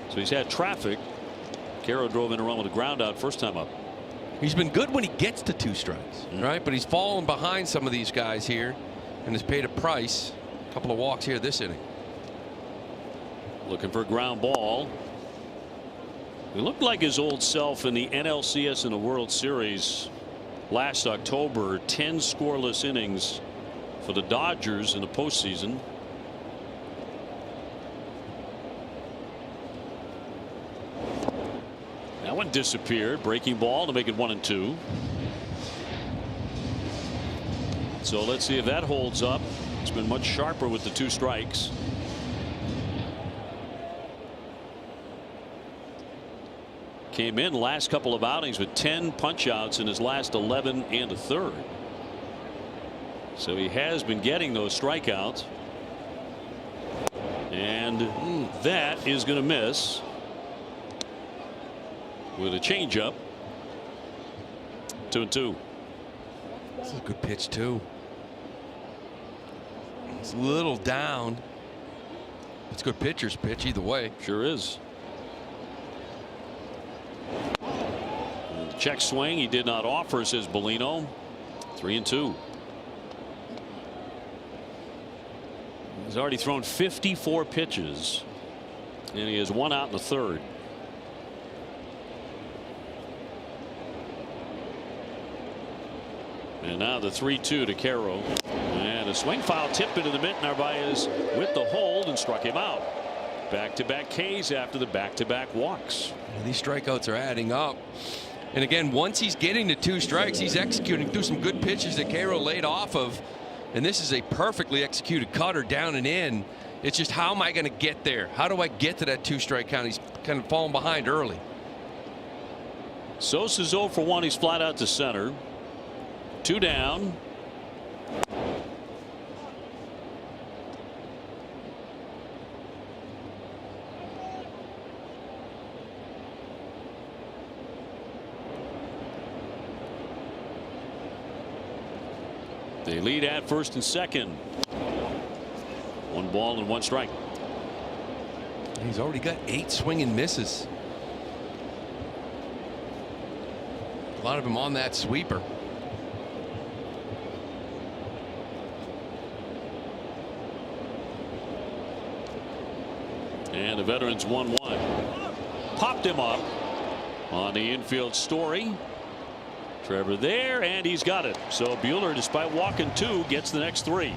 So he's had traffic. Caro drove in a run with a ground out first time up. He's been good when he gets to 2 strikes, right? But he's fallen behind some of these guys here and has paid a price. A couple of walks here this inning. Looking for a ground ball. He looked like his old self in the NLCS in the World Series last October. 10 scoreless innings for the Dodgers in the postseason. That one disappeared. Breaking ball to make it 1-2. So let's see if that holds up. It's been much sharper with the 2 strikes. Came in last couple of outings with 10 punch outs in his last 11 and a third. So he has been getting those strikeouts. And that is going to miss with a changeup. 2-2. This is a good pitch too. It's a little down. It's a good pitcher's pitch either way. Sure is. Check swing. He did not offer, says Bellino. 3-2. He's already thrown 54 pitches, and he has 1 out in the third. And now the 3-2 to Caro. And a swing foul tip into the mitt. Narvaez with the hold and struck him out. Back-to-back Ks after the back-to-back walks. And these strikeouts are adding up. And again, once he's getting to 2 strikes, he's executing through some good pitches that Caro laid off of. And this is a perfectly executed cutter down and in. It's just, how am I going to get there? How do I get to that 2-strike count? He's kind of falling behind early. Sosa's 0 for 1. He's flat out to center. 2 down. They lead at first and second. 1 ball and 1 strike. He's already got 8 swing and misses. A lot of them on that sweeper. And the veterans 1-1. Popped him up on the infield. Story. Trevor there, and he's got it. So Buehler, despite walking 2, gets the next 3.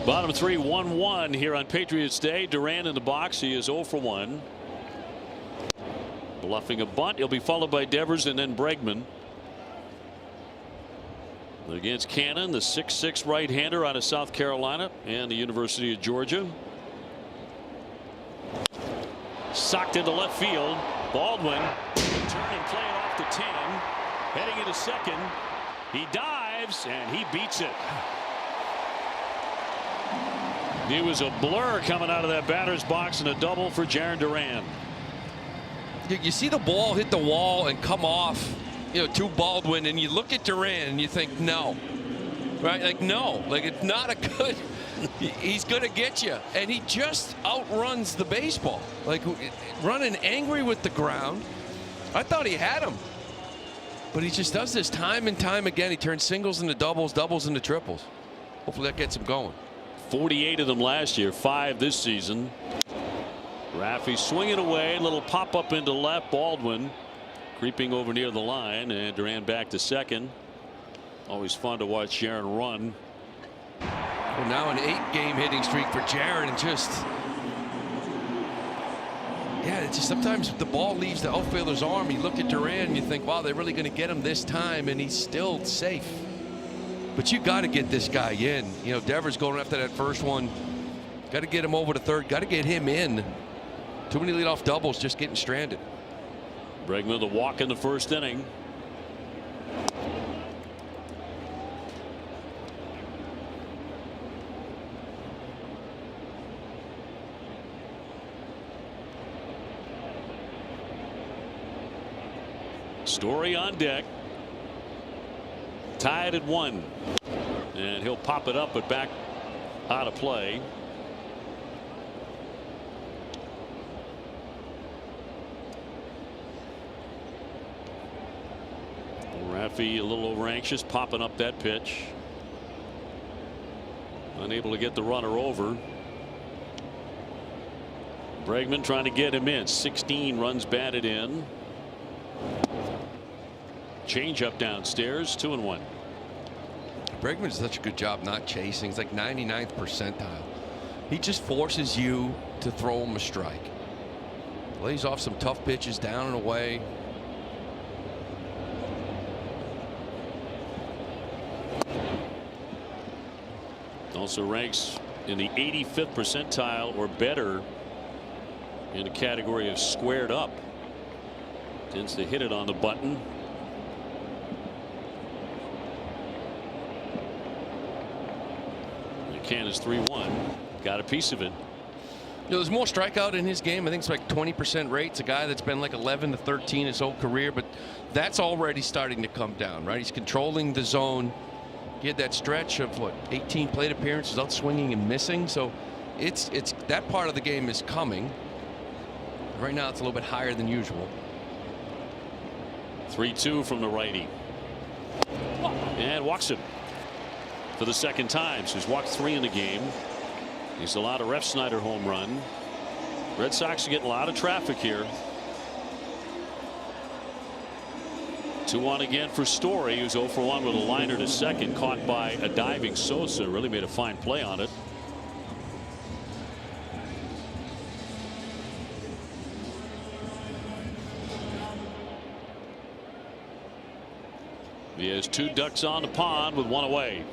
Bottom three, 1-1 here on Patriots Day. Duran in the box. He is 0 for 1. Bluffing a bunt. He'll be followed by Devers and then Bregman. Against Cannon, the 6'6" right-hander out of South Carolina and the University of Georgia. Socked into left field. Baldwin turn and play it off to Tim. Heading into second. He dives and he beats it. It was a blur coming out of that batter's box and a double for Jarren Duran. You see the ball hit the wall and come off, to Baldwin, and you look at Duran and you think, no, right? Like, no, like it's not a good. He's going to get you, and he just outruns the baseball, like running angry with the ground. I thought he had him, but he just does this time and time again. He turns singles into doubles, doubles into triples. Hopefully that gets him going. 48 of them last year, 5 this season. Raffy swinging away, little pop up into left. Baldwin creeping over near the line, and Duran back to second. Always fun to watch Jarren run. Well, now an 8-game hitting streak for Jarren, and it's just sometimes the ball leaves the outfielder's arm. You look at Duran and you think, wow, they're really going to get him this time, and he's still safe. But you got to get this guy in. Devers going after that first one. Got to get him over to third. Got to get him in. Too many leadoff doubles just getting stranded. Bregman the walk in the first inning. Story on deck. Tied at 1. And he'll pop it up, but back out of play. Raffy a little over anxious, popping up that pitch. Unable to get the runner over. Bregman trying to get him in. 16 runs batted in. Change up downstairs, 2-1. Bregman does such a good job not chasing. It's like 99th percentile. He just forces you to throw him a strike. Lays off some tough pitches down and away. Also ranks in the 85th percentile or better in the category of squared up. Tends to hit it on the button. McCann is 3-1. Got a piece of it. There's more strikeout in his game. I think it's like 20% rate. It's a guy that's been like 11 to 13 his whole career, but that's already starting to come down, right? He's controlling the zone. He had that stretch of 18 plate appearances out swinging and missing. So it's that part of the game is coming. Right now it's a little bit higher than usual. 3-2 from the righty. And walks him for the second time. So he's walked 3 in the game. He's allowed a Ref Snyder home run. Red Sox are getting a lot of traffic here. 2-1 again for Story, who's 0 for 1 with a liner to second, caught by a diving Sosa. Really made a fine play on it. He has 2 ducks on the pond with 1 away.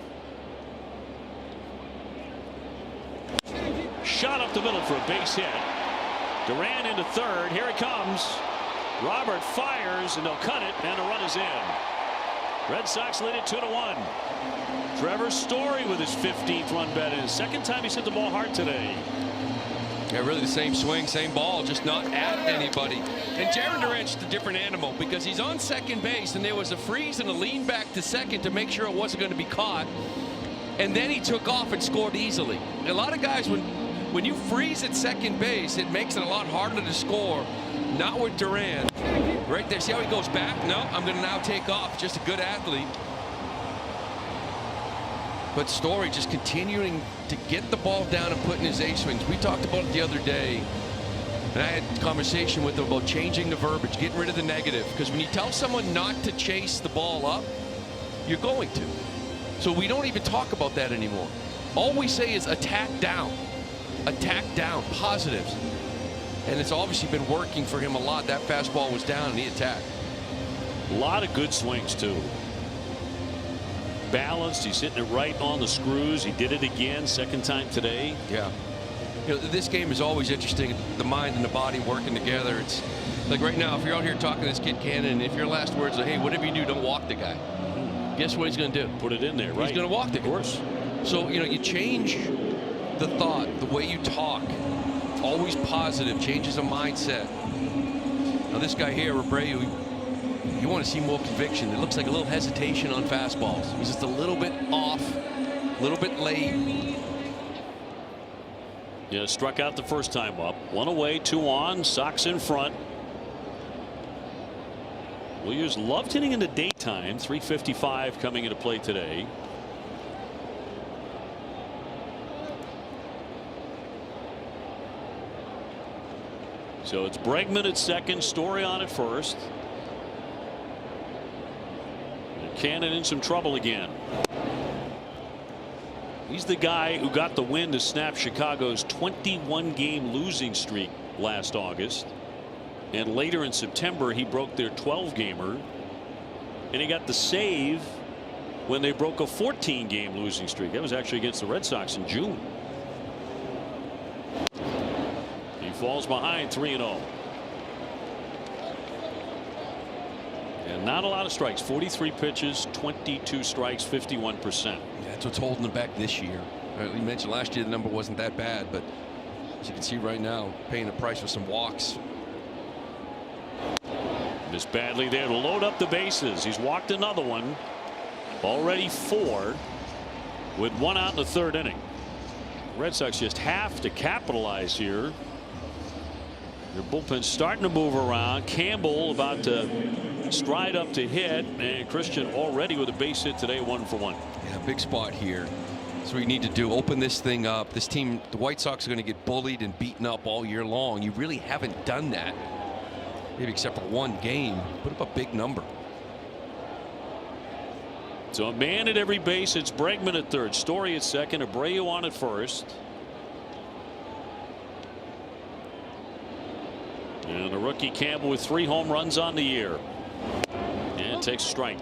Shot up the middle for a base hit. Duran into third. Here it comes. Robert fires, and they'll cut it, and the run is in. Red Sox lead it 2-1. Trevor Story with his 15th run batted in. Second time he's hit the ball hard today. Yeah, really the same swing, same ball, just not at anybody. And Jarren Duran's just a different animal because he's on second base, and there was a freeze and a lean back to second to make sure it wasn't going to be caught. And then he took off and scored easily. A lot of guys, when you freeze at second base, it makes it a lot harder to score. Not with Duran. Right there. See how he goes back? No, I'm going to now take off. Just a good athlete. But Story just continuing to get the ball down and put in his A swings. We talked about it the other day. And I had a conversation with him about changing the verbiage, getting rid of the negative. Because when you tell someone not to chase the ball up, you're going to. So we don't even talk about that anymore. All we say is attack down, positives. And it's obviously been working for him a lot. That fastball was down and he attacked. A lot of good swings too. Balanced. He's hitting it right on the screws. He did it again, second time today. Yeah. You know, this game is always interesting. The mind and the body working together. It's like right now, if you're out here talking to this kid Cannon, if your last words are, hey, whatever you do, don't walk the guy. Guess what he's going to do? Put it in there, right? He's going to walk the guy. Of course. So, you know, you change the thought, the way you talk. Always positive, changes a mindset. Now this guy here, Abreu, you want to see more conviction. It looks like a little hesitation on fastballs. He's just a little bit off, a little bit late. Yeah, struck out the first time up. 1 away, 2 on. Sox in front. Williams loved hitting in the daytime. 355 coming into play today. So it's Bregman at second, Story on at first. And Cannon in some trouble again. He's the guy who got the win to snap Chicago's 21-game losing streak last August. And later in September, he broke their 12-gamer. And he got the save when they broke a 14-game losing streak. That was actually against the Red Sox in June. He falls behind 3-0. And not a lot of strikes. 43 pitches, 22 strikes, 51%. Yeah, that's what's holding him back this year. You mentioned last year the number wasn't that bad, but as you can see right now, paying the price for some walks. Missed badly there to load up the bases. He's walked another one. Already 4 with 1 out in the 3rd inning. Red Sox just have to capitalize here. Their bullpen's starting to move around. Campbell about to stride up to hit, and Christian already with a base hit today, 1 for 1. Yeah, big spot here. That's what you need to do. Open this thing up. This team, the White Sox, are going to get bullied and beaten up all year long. You really haven't done that. Maybe except for 1 game. Put up a big number. So a man at every base. It's Bregman at third, Story at second, Abreu on at first. And the rookie Campbell with 3 home runs on the year. And takes a strike.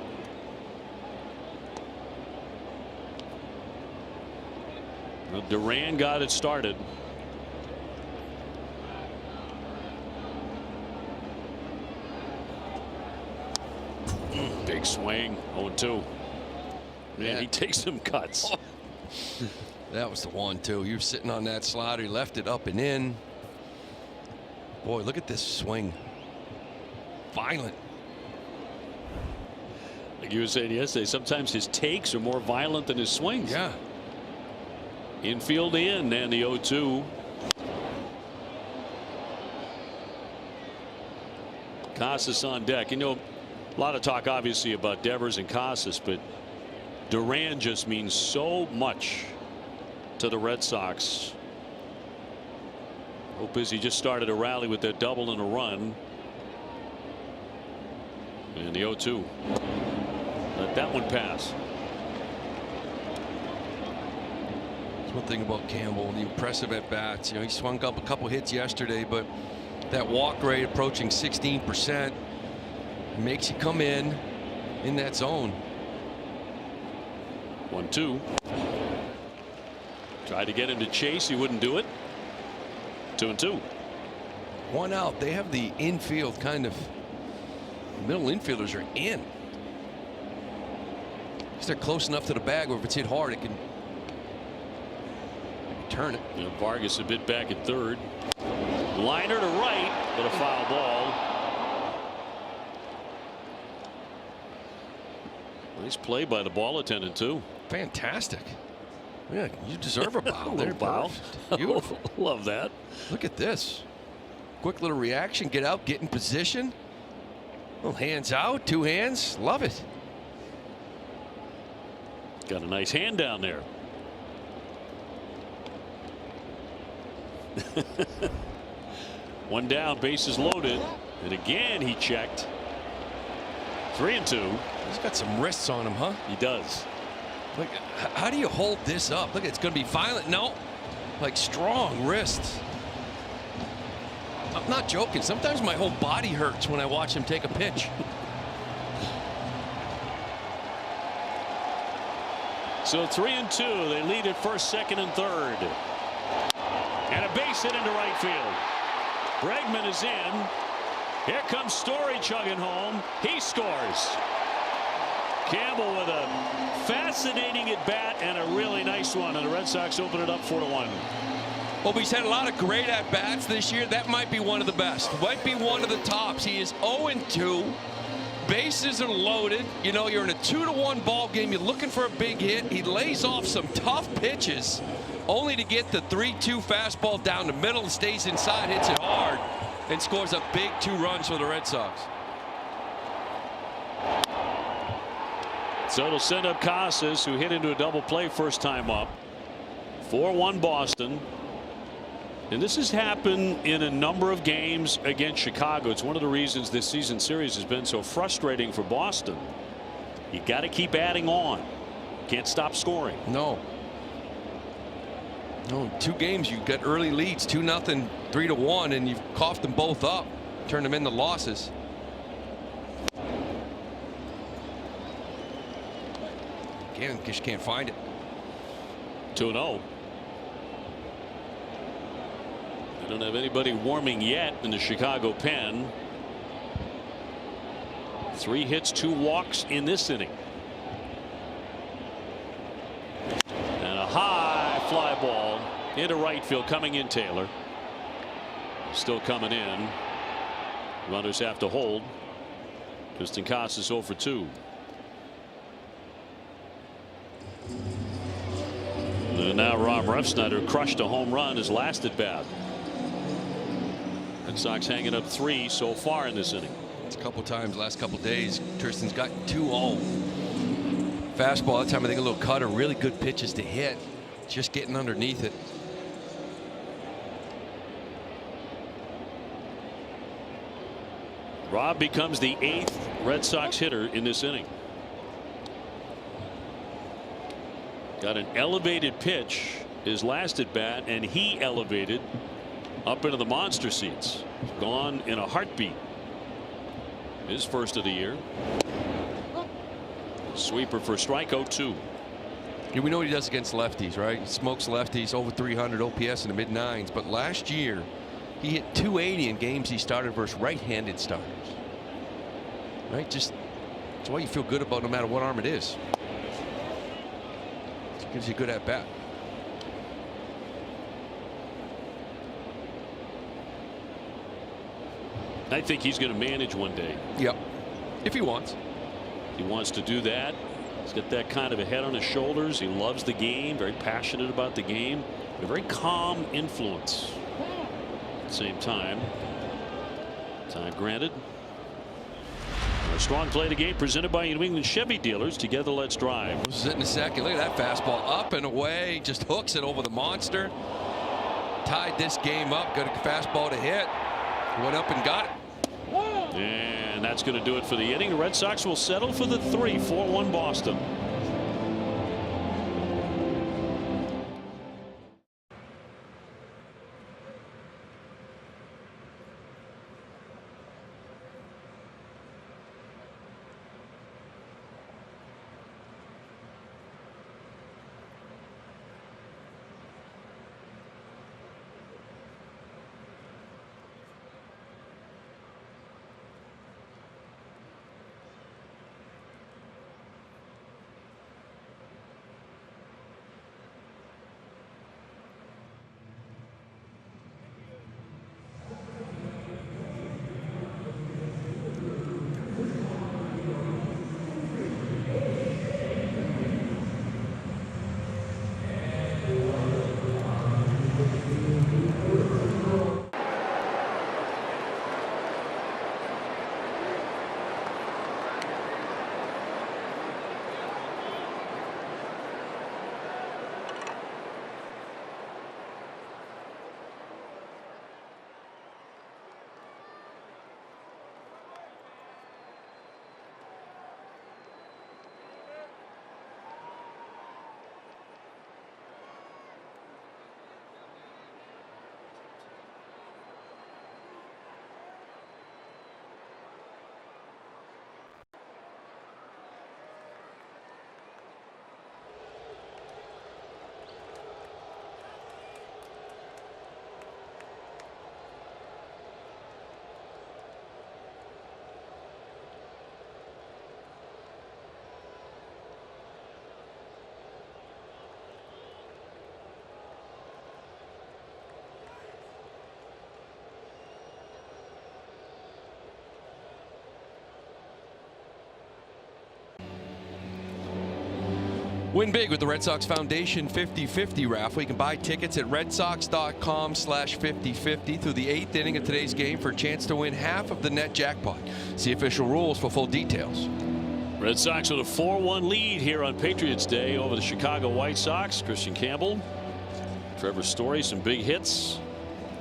Well, Duran got it started. Big swing. 0-2. Man, he takes some cuts. That was the 1-2. You were sitting on that slider. He left it up and in. Boy, look at this swing. Violent. Like you were saying yesterday, sometimes his takes are more violent than his swings. Yeah. Infield in, and the 0-2. Casas on deck. You know, a lot of talk obviously about Devers and Casas, but Duran just means so much to the Red Sox. Hope is he just started a rally with that double and a run. And the 0-2. Let that one pass. That's one thing about Campbell, the impressive at bats. You know, he swung up a couple hits yesterday, but that walk rate approaching 16% makes you come in that zone. 1-2. Tried to get him to chase. He wouldn't do it. 2-2. 1 out. They have the infield kind of. Middle infielders are in. Because they're close enough to the bag where if it's hit hard, it can turn it. You know, Vargas a bit back at third. Liner to right, but a foul ball. Nice play by the ball attendant too. Fantastic. Yeah, you deserve a bow. There, bow. Beautiful. Love that. Look at this. Quick little reaction. Get out. Get in position. Little hands out. 2 hands. Love it. Got a nice hand down there. One down, bases loaded, and again he checked. 3-2. He's got some wrists on him, huh? He does. Like, how do you hold this up? Look, it's going to be violent. No, like strong wrists. I'm not joking. Sometimes my whole body hurts when I watch him take a pitch. So 3-2. They lead at first, second, and third. And a base hit into right field. Bregman is in. Here comes Story chugging home. He scores. Campbell with a fascinating at bat and a really nice one, and the Red Sox open it up 4-1. Well, he's had a lot of great at bats this year. That might be one of the best. Might be one of the tops. He is 0-2. Bases are loaded. You know, you're in a 2-1 ball game. You're looking for a big hit. He lays off some tough pitches, only to get the 3-2 fastball down the middle and stays inside, hits it hard, and scores a big 2 runs for the Red Sox. So it'll send up Casas, who hit into a double play first time up. 4-1 Boston. And this has happened in a number of games against Chicago. It's one of the reasons this season series has been so frustrating for Boston. You got to keep adding on. Can't stop scoring. No. No, 2 games you got early leads, 2-0, 3-1, and you've coughed them both up, turned them into losses. Again, just can't find it. 2-0. They don't have anybody warming yet in the Chicago pen. 3 hits, 2 walks in this inning. And a high fly ball into right field, coming in Taylor. Still coming in. Runners have to hold. Tristan Casas 0 for 2. And now Rob Refsnyder crushed a home run his last at bat. Red Sox hanging up 3 so far in this inning. It's a couple times last couple days. Tristan's got 2-0. Fastball. That time I think a little cutter. Really good pitches to hit. Just getting underneath it. Rob becomes the 8th Red Sox hitter in this inning. Got an elevated pitch his last at bat, and he elevated up into the monster seats. Gone in a heartbeat. His first of the year. Sweeper for strike 0-2. Yeah, we know what he does against lefties, right? He smokes lefties, over 300 OPS in the mid-9s. But last year, he hit 280 in games he started versus right-handed starters. Right? Just that's why you feel good about no matter what arm it is. It gives you a good at bat. I think he's going to manage one day. Yep. If he wants. He wants to do that. He's got that kind of a head on his shoulders. He loves the game, very passionate about the game, a very calm influence. At the same time granted. A strong play to game presented by New England Chevy dealers. Together, let's drive. This is it in a second. Look at that fastball, up and away, just hooks it over the monster. Tied this game up. Got a fastball to hit. Went up and got it. And that's going to do it for the inning. The Red Sox will settle for the 3. 4-1 Boston. Win big with the Red Sox Foundation 50-50 raffle. You can buy tickets at redsox.com/5050 through the 8th inning of today's game for a chance to win half of the net jackpot. See official rules for full details. Red Sox with a 4-1 lead here on Patriots Day over the Chicago White Sox. Christian Campbell, Trevor Story, some big hits.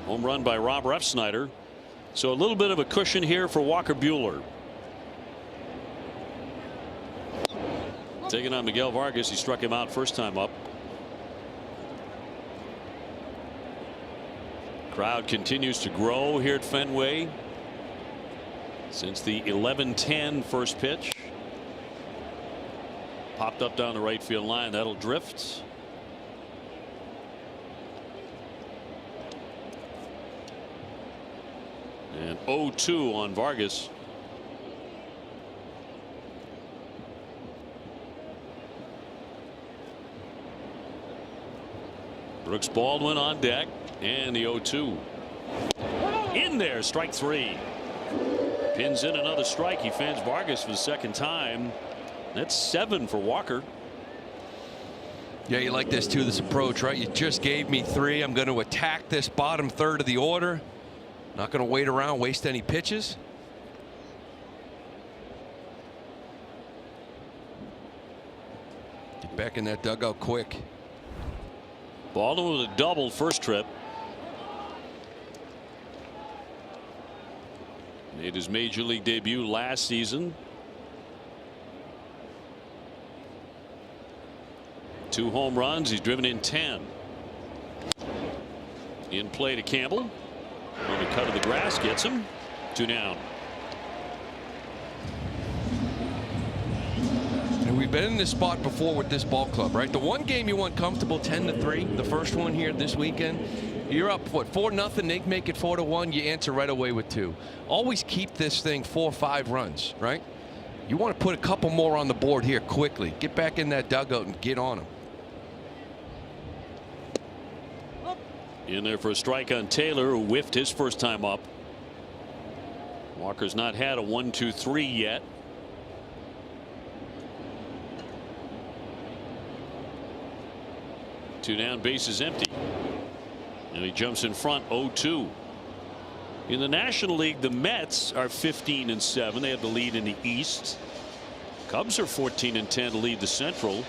Home run by Rob Refsnyder. So a little bit of a cushion here for Walker Buehler. Taking on Miguel Vargas. He struck him out first time up. Crowd continues to grow here at Fenway since the 11:10 first pitch. Popped up down the right field line. That'll drift. And 0-2 on Vargas. Brooks Baldwin on deck, and the 0-2. In there, strike three. Pins in another strike. He fans Vargas for the second time. That's 7 for Walker. Yeah, you like this too, this approach, right? You just gave me 3. I'm going to attack this bottom third of the order. Not going to wait around, waste any pitches. Get back in that dugout quick. Baldwin with a double first trip. Made his major league debut last season. 2 home runs. He's driven in 10. In play to Campbell. On the cut of the grass, gets him. 2 down. And we've been in this spot before with this ball club, right? The one game you won comfortable 10-3. The first one here this weekend. You're up, what, 4-0. They make it 4-1. You answer right away with 2. Always keep this thing 4 or 5 runs, right? You want to put a couple more on the board here quickly. Get back in that dugout and get on them. In there for a strike on Taylor, who whiffed his first time up. Walker's not had a 1-2-3 yet. Two down, bases empty. And he jumps in front, 0-2. In the National League, the Mets are 15-7. They have the lead in the East. Cubs are 14-10 to lead the Central.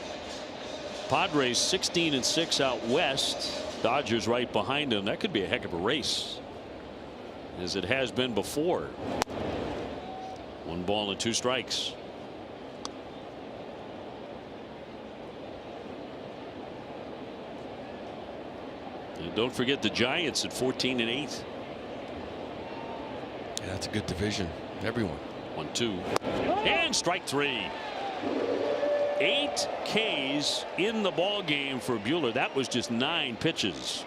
Padres 16-6 out west. Dodgers right behind them. That could be a heck of a race, as it has been before. 1 ball and 2 strikes. And don't forget the Giants at 14-8. Yeah, that's a good division. Everyone. 1-2 and strike 3. 8 Ks in the ball game for Buehler. That was just 9 pitches.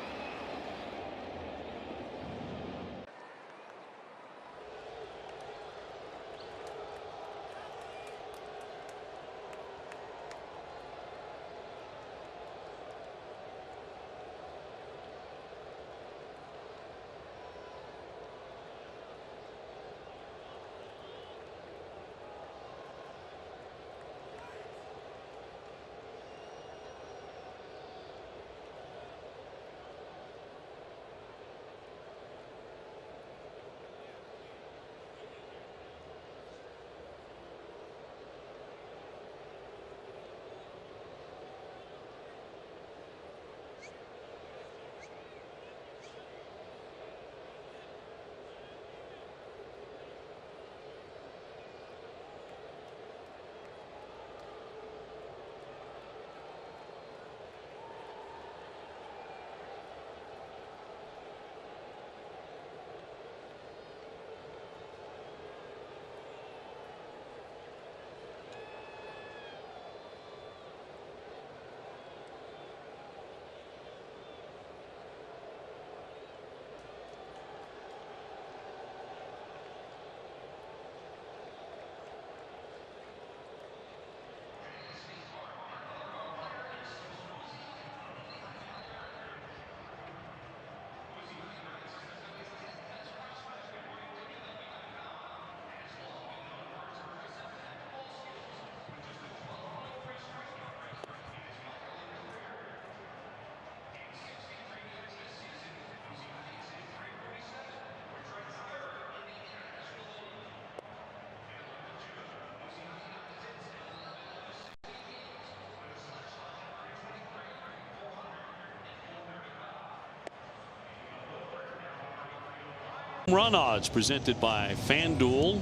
Run odds presented by FanDuel.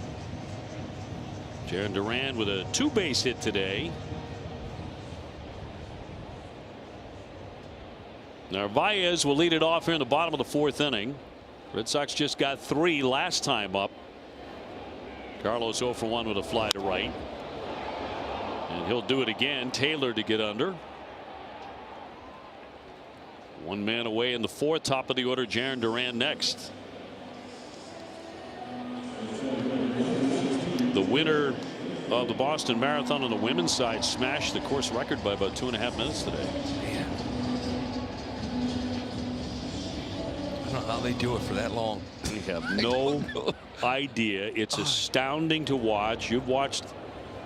Jarren Duran with a 2-base hit today. Narvaez will lead it off here in the bottom of the 4th inning. Red Sox just got 3 last time up. Carlos 0 for 1 with a fly to right. And he'll do it again. Taylor to get under. 1 man away in the 4th. Top of the order, Jarren Duran next. The winner of the Boston Marathon on the women's side smashed the course record by about 2.5 minutes today. Man. I don't know how they do it for that long. We have no idea. It's astounding to watch. You've watched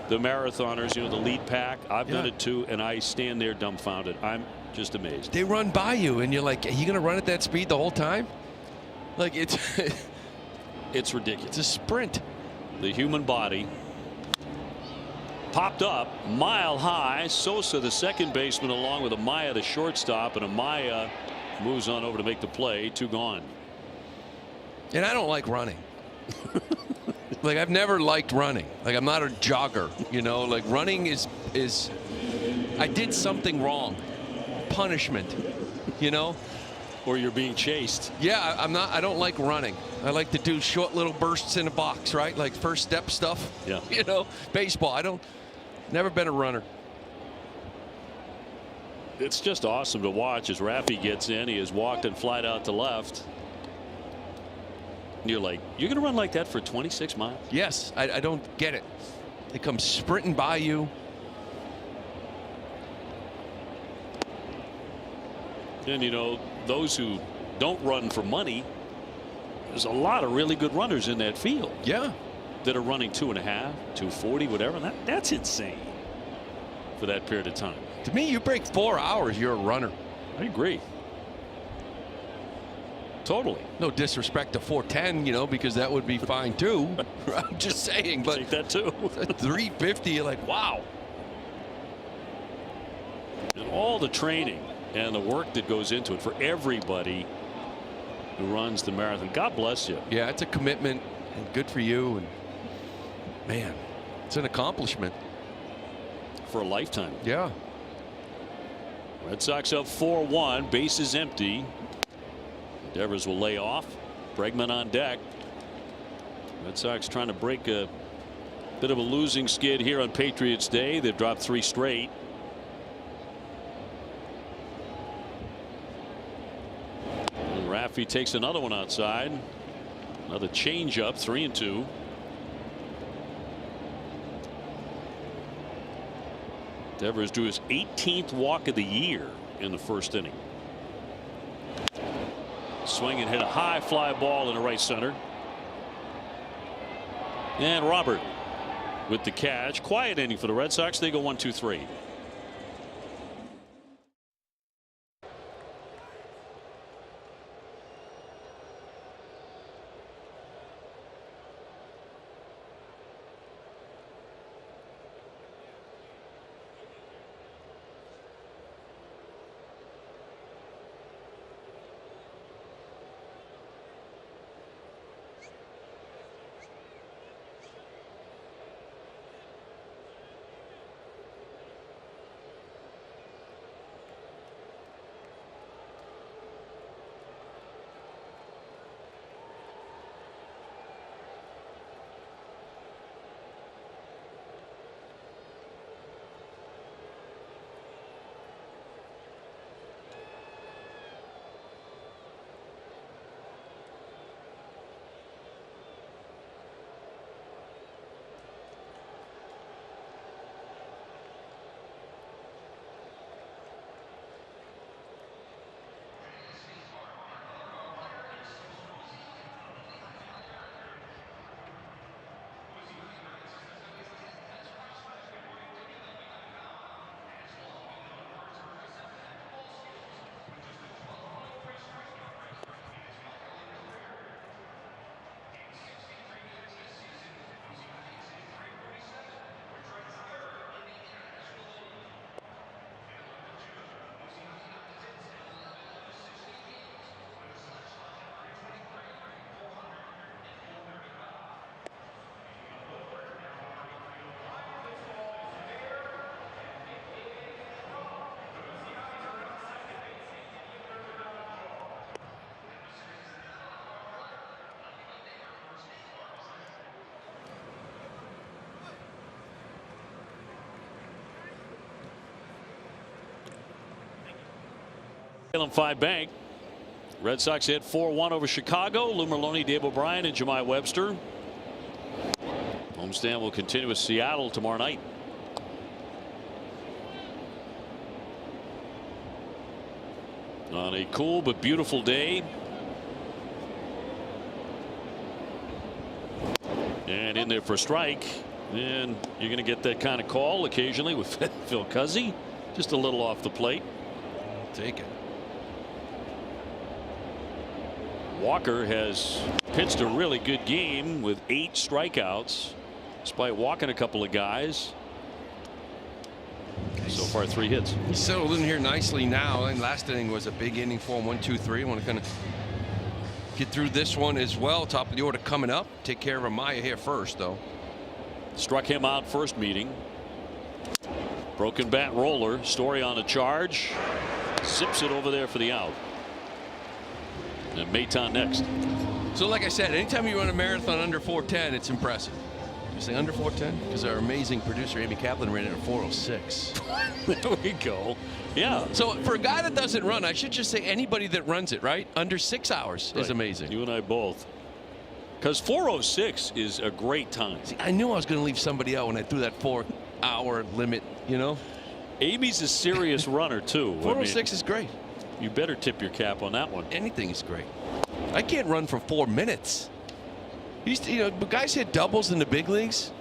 the marathoners, you know, the lead pack. I've done it too, and I stand there dumbfounded. I'm just amazed. They run by you, and you're like, are you going to run at that speed the whole time? Like, it's it's ridiculous. It's a sprint. The human body popped up mile high. Sosa, the second baseman, along with Amaya, the shortstop, and Amaya moves on over to make the play. 2 gone. And I don't like running. Like, I've never liked running. Like, I'm not a jogger, you know. Like, running is I did something wrong. Punishment, you know. Or you're being chased. Yeah, I don't like running. I like to do short little bursts in a box, right? Like first step stuff. Yeah. You know, baseball. Never been a runner. It's just awesome to watch as Raffy gets in. He has walked and flied out to left. And you're like, you're going to run like that for 26 miles? Yes, I don't get it. They come sprinting by you. And, you know, those who don't run for money, there's a lot of really good runners in that field. Yeah. That are running 2.5, 240, whatever. That's insane for that period of time. To me, you break 4 hours, you're a runner. I agree. Totally. No disrespect to 410, you know, because that would be fine too. I'm just saying, but take that too. 350, you're like, wow. And all the training and the work that goes into it for everybody who runs the marathon. God bless you. Yeah, it's a commitment, and good for you. And man, it's an accomplishment for a lifetime. Yeah. Red Sox up 4-1. Bases empty. Devers will lay off. Bregman on deck. Red Sox trying to break a bit of a losing skid here on Patriots Day. They've dropped 3 straight. And Raffy takes another one outside. Another changeup. 3-2. Devers drew his 18th walk of the year in the 1st inning. Swing and hit a high fly ball in the right center. And Robert with the catch. Quiet inning for the Red Sox. They go 1-2-3. 5 bank. Red Sox hit 4-1 over Chicago. Lou Merloni, Dave O'Brien, and Jemai Webster. Homestand will continue with Seattle tomorrow night. On a cool but beautiful day. And in there for a strike. And you're going to get that kind of call occasionally with Phil Cuzzy. Just a little off the plate. I'll take it. Walker has pitched a really good game with 8 strikeouts, despite walking a couple of guys. So far 3 hits. He's settled in here nicely now, and last inning was a big inning for him. 1, 2, 3. I want to kind of get through this one as well. Top of the order coming up. Take care of Amaya here first, though. Struck him out first meeting. Broken bat roller. Story on a charge. Zips it over there for the out. And Maton next. So like I said, anytime you run a marathon under 4:10, it's impressive. You say under 4:10? Because our amazing producer Amy Kaplan ran it at 4:06. There we go. Yeah. So for a guy that doesn't run, I should just say anybody that runs it, right? Under 6 hours is amazing. You and I both. Because 4:06 is a great time. See, I knew I was going to leave somebody out when I threw that 4-hour limit, you know? Amy's a serious runner, too. 4:06 is great. You better tip your cap on that one. Anything is great. I can't run for 4 minutes. You know, guys hit doubles in the big leagues,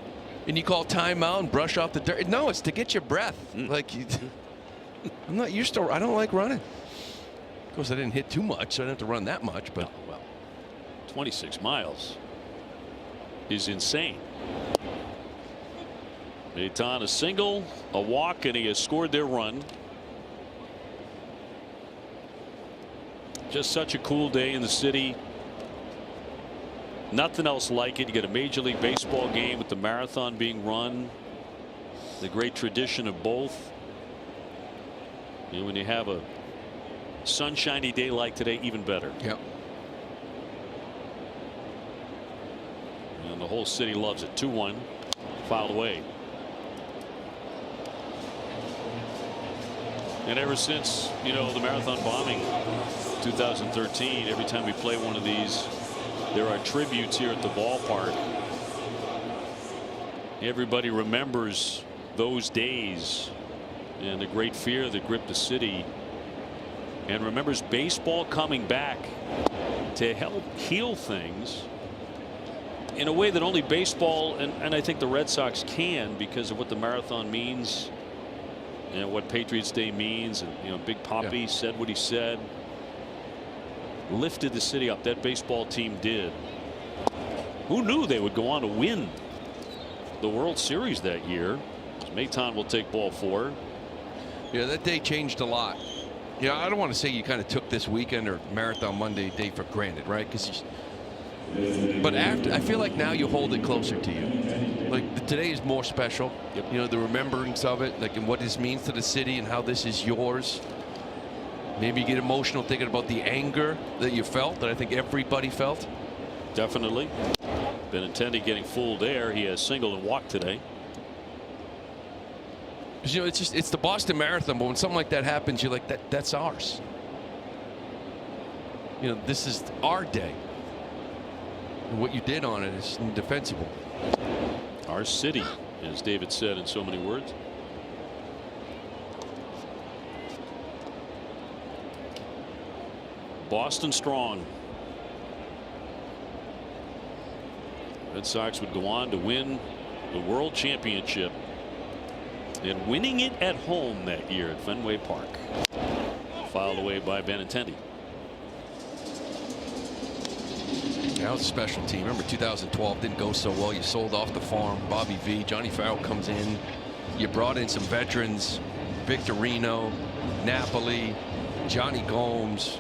and you call timeout and brush off the dirt. No, it's to get your breath. Like, I'm not used to. I don't like running. Of course, I didn't hit too much, so I didn't have to run that much. But 26 miles is insane. Maton a single, a walk, and he has scored their run. Just such a cool day in the city. Nothing else like it. You get a Major League Baseball game with the marathon being run. The great tradition of both. And when you have a sunshiny day like today, even better. Yep. And the whole city loves it. 2-1. Fouled away. And ever since, you know, the marathon bombing 2013, every time we play one of these, there are tributes here at the ballpark. Everybody remembers those days and the great fear that gripped the city, and remembers baseball coming back to help heal things in a way that only baseball and I think the Red Sox can, because of what the marathon means and what Patriots Day means. And, you know, Big Papi said what he said. Lifted the city up. That baseball team did. Who knew they would go on to win the World Series that year? Maton will take ball 4. Yeah, that day changed a lot. Yeah, I don't want to say you kind of took this weekend or Marathon Monday day for granted, right? But after, I feel like now you hold it closer to you. Like today is more special. Yep. You know, the remembrance of it, like, and what this means to the city and how this is yours. Maybe you get emotional thinking about the anger that you felt, that I think everybody felt. Definitely. Benintendi getting fooled there. He has singled and walked today. You know, it's the Boston Marathon, but when something like that happens, you're like, that's ours. You know, this is our day. And what you did on it is indefensible. Our city, as David said in so many words. Boston strong. Red Sox would go on to win the World Championship, and winning it at home that year at Fenway Park. Filed away by Benintendi. Yeah, that was a special team. Remember 2012 didn't go so well. You sold off the farm. Bobby V, Johnny Farrell comes in. You brought in some veterans, Victorino, Napoli, Johnny Gomes.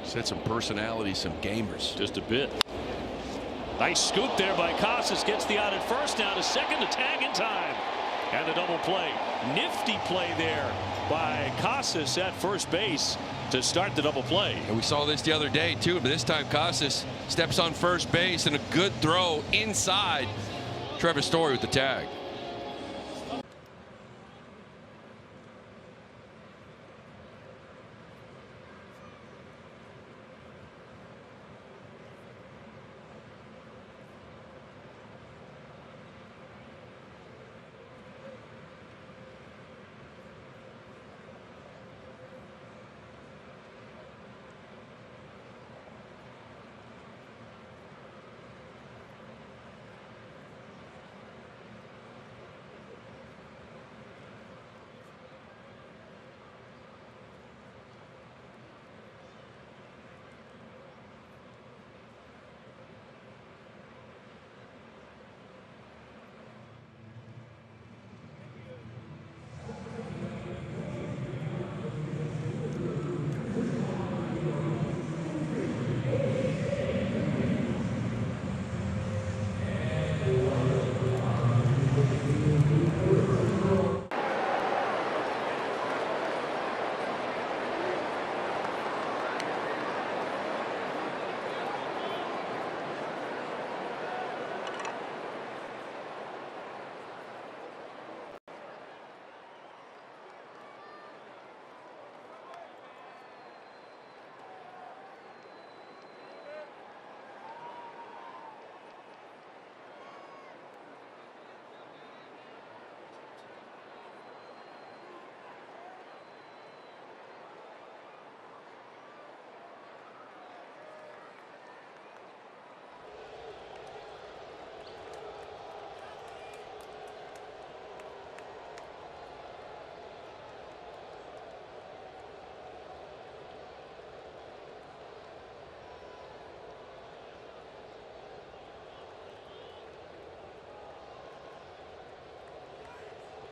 Said some personality, some gamers. Just a bit. Nice scoop there by Casas. Gets the out at first, down to second, to tag in time. And the double play. Nifty play there by Casas at first base to start the double play. And we saw this the other day too, but this time Casas steps on first base and a good throw inside. Trevor Story with the tag.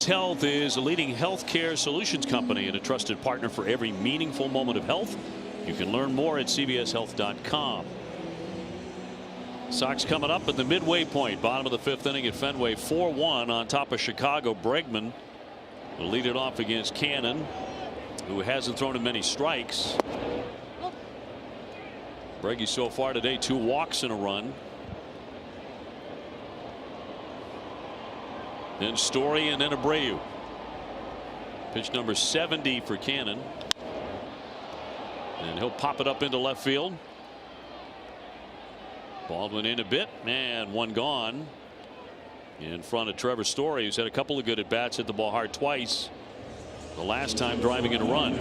CVS Health is a leading healthcare solutions company and a trusted partner for every meaningful moment of health. You can learn more at cvshealth.com. Sox coming up at the midway point, bottom of the 5th inning at Fenway, 4-1 on top of Chicago. Bregman will lead it off against Cannon, who hasn't thrown him many strikes. Breggy so far today, 2 walks and a run. Then Story and then Abreu. Pitch number 70 for Cannon. And he'll pop it up into left field. Baldwin in a bit, and one gone in front of Trevor Story, who's had a couple of good at bats, hit the ball hard twice. The last time driving in a run.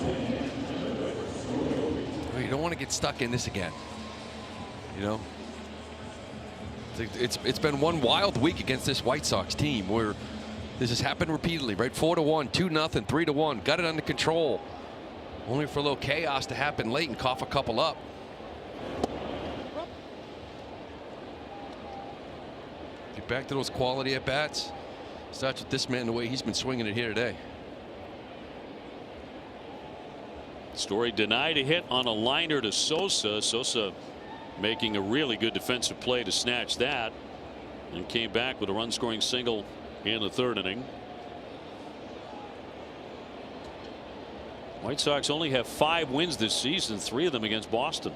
Well, you don't want to get stuck in this again. You know, it's been one wild week against this White Sox team where this has happened repeatedly, right? 4-1, 2-0, 3-1, got it under control, only for a little chaos to happen late and cough a couple up. Get back to those quality at bats. Starts with this man, the way he's been swinging it here today. Story denied a hit on a liner to Sosa. Sosa making a really good defensive play to snatch that, and came back with a run scoring single in the 3rd inning. White Sox only have 5 wins this season, 3 of them against Boston.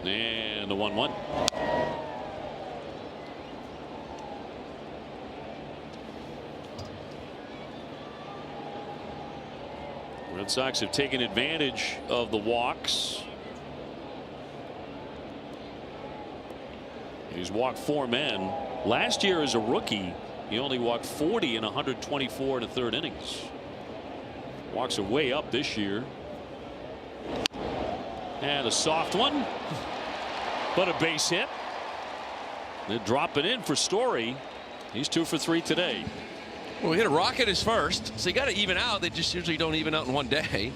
And the 1-1. Red Sox have taken advantage of the walks. He's walked 4 men. Last year as a rookie, he only walked 40 in 124 in the 3rd innings. Walks are way up this year. And a soft one, but a base hit. They drop it in for Story. He's 2 for 3 today. Well, he hit a rocket his first, so you got to even out. They just usually don't even out in one day.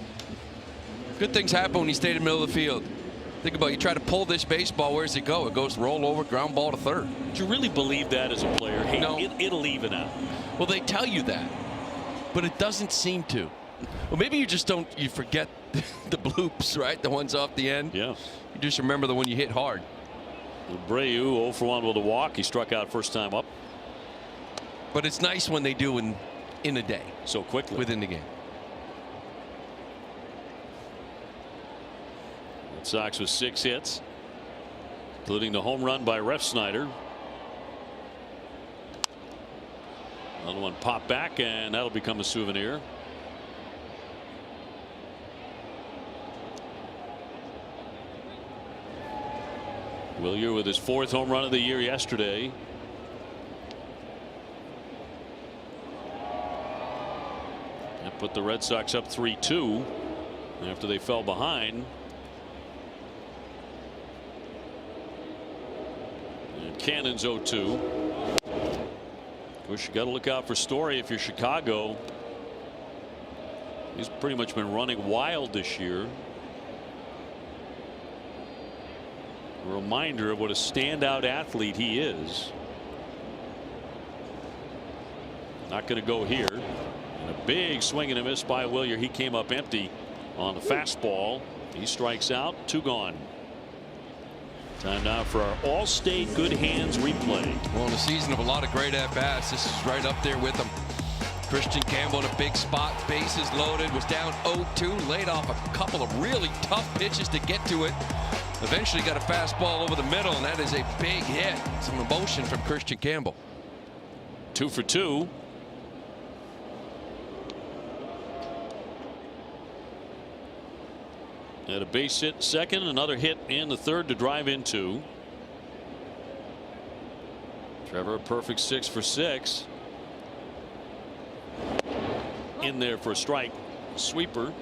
Good things happen when you stay in the middle of the field. Think about it, you try to pull this baseball, where's it go? It goes roll over, ground ball to 3rd. Do you really believe that as a player? Hey, no. It'll even out. Well, they tell you that, but it doesn't seem to. Well, maybe you just don't, you forget the bloops, right? The ones off the end. Yeah. You just remember the one you hit hard. Abreu 0 for 1 with a walk. He struck out first time up. But it's nice when they do in a day. So quickly. Within the game. Red Sox with 6 hits, including the home run by Ref Snyder. Another one popped back, and that'll become a souvenir. Willier with his 4th home run of the year yesterday. That put the Red Sox up 3-2 after they fell behind. And Cannon's 0-2. Of course, you got to look out for Story if you're Chicago. He's pretty much been running wild this year. A reminder of what a standout athlete he is. Not going to go here. And a big swing and a miss by Willier. He came up empty on the fastball. He strikes out. 2 gone. Time now for our All-State Good Hands replay. Well, in a season of a lot of great at-bats, this is right up there with them. Christian Campbell in a big spot, bases loaded, was down 0-2, laid off a couple of really tough pitches to get to it. Eventually got a fastball over the middle, and that is a big hit. Some emotion from Christian Campbell. 2 for 2. Had a base hit second, another hit in the 3rd to drive in 2. Trevor a perfect 6 for 6. In there for a strike. Sweeper.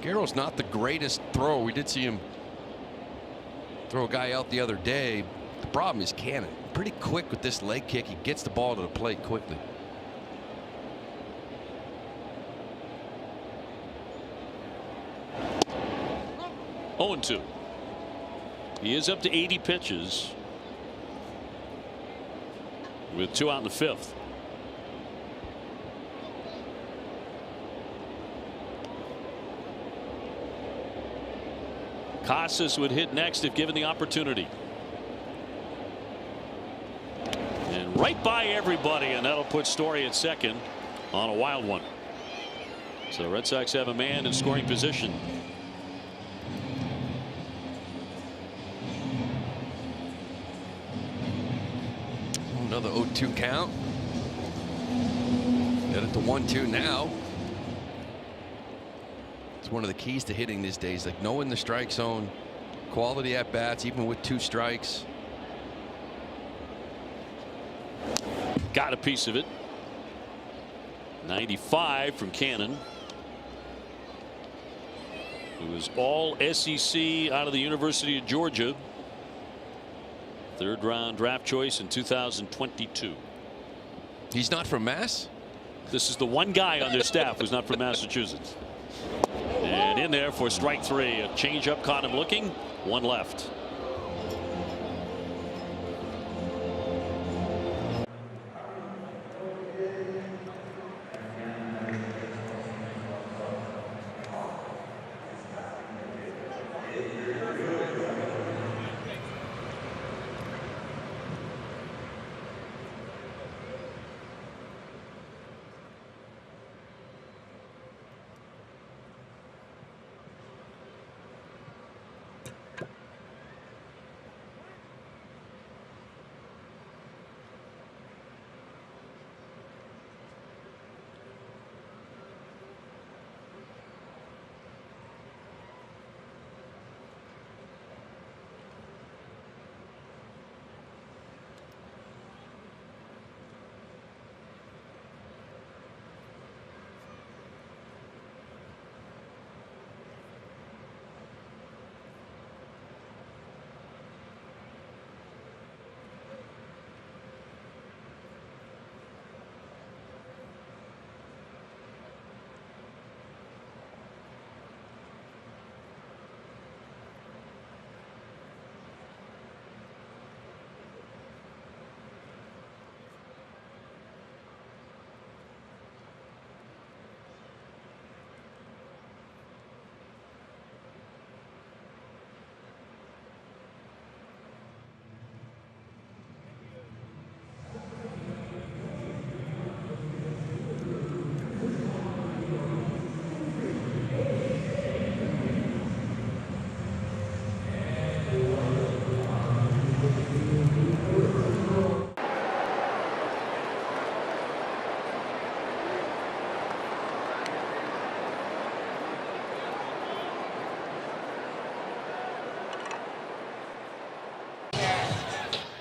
Garreau's not the greatest thrower. We did see him throw a guy out the other day. The problem is Cannon. Pretty quick with this leg kick. He gets the ball to the plate quickly. Oh, 0-2. He is up to 80 pitches. with 2 out in the 5th. Casas would hit next if given the opportunity. And right by everybody, and that'll put Story at second on a wild one. So the Red Sox have a man in scoring position. Another 0-2 count. Get it to 1-2 now. It's one of the keys to hitting these days, like knowing the strike zone, quality at bats, even with 2 strikes. Got a piece of it. 95 from Cannon, who was all SEC out of the University of Georgia. 3rd round draft choice in 2022. He's not from Mass? This is the one guy on their staff who's not from Massachusetts. And in there for strike 3. A changeup caught him looking. 1 left.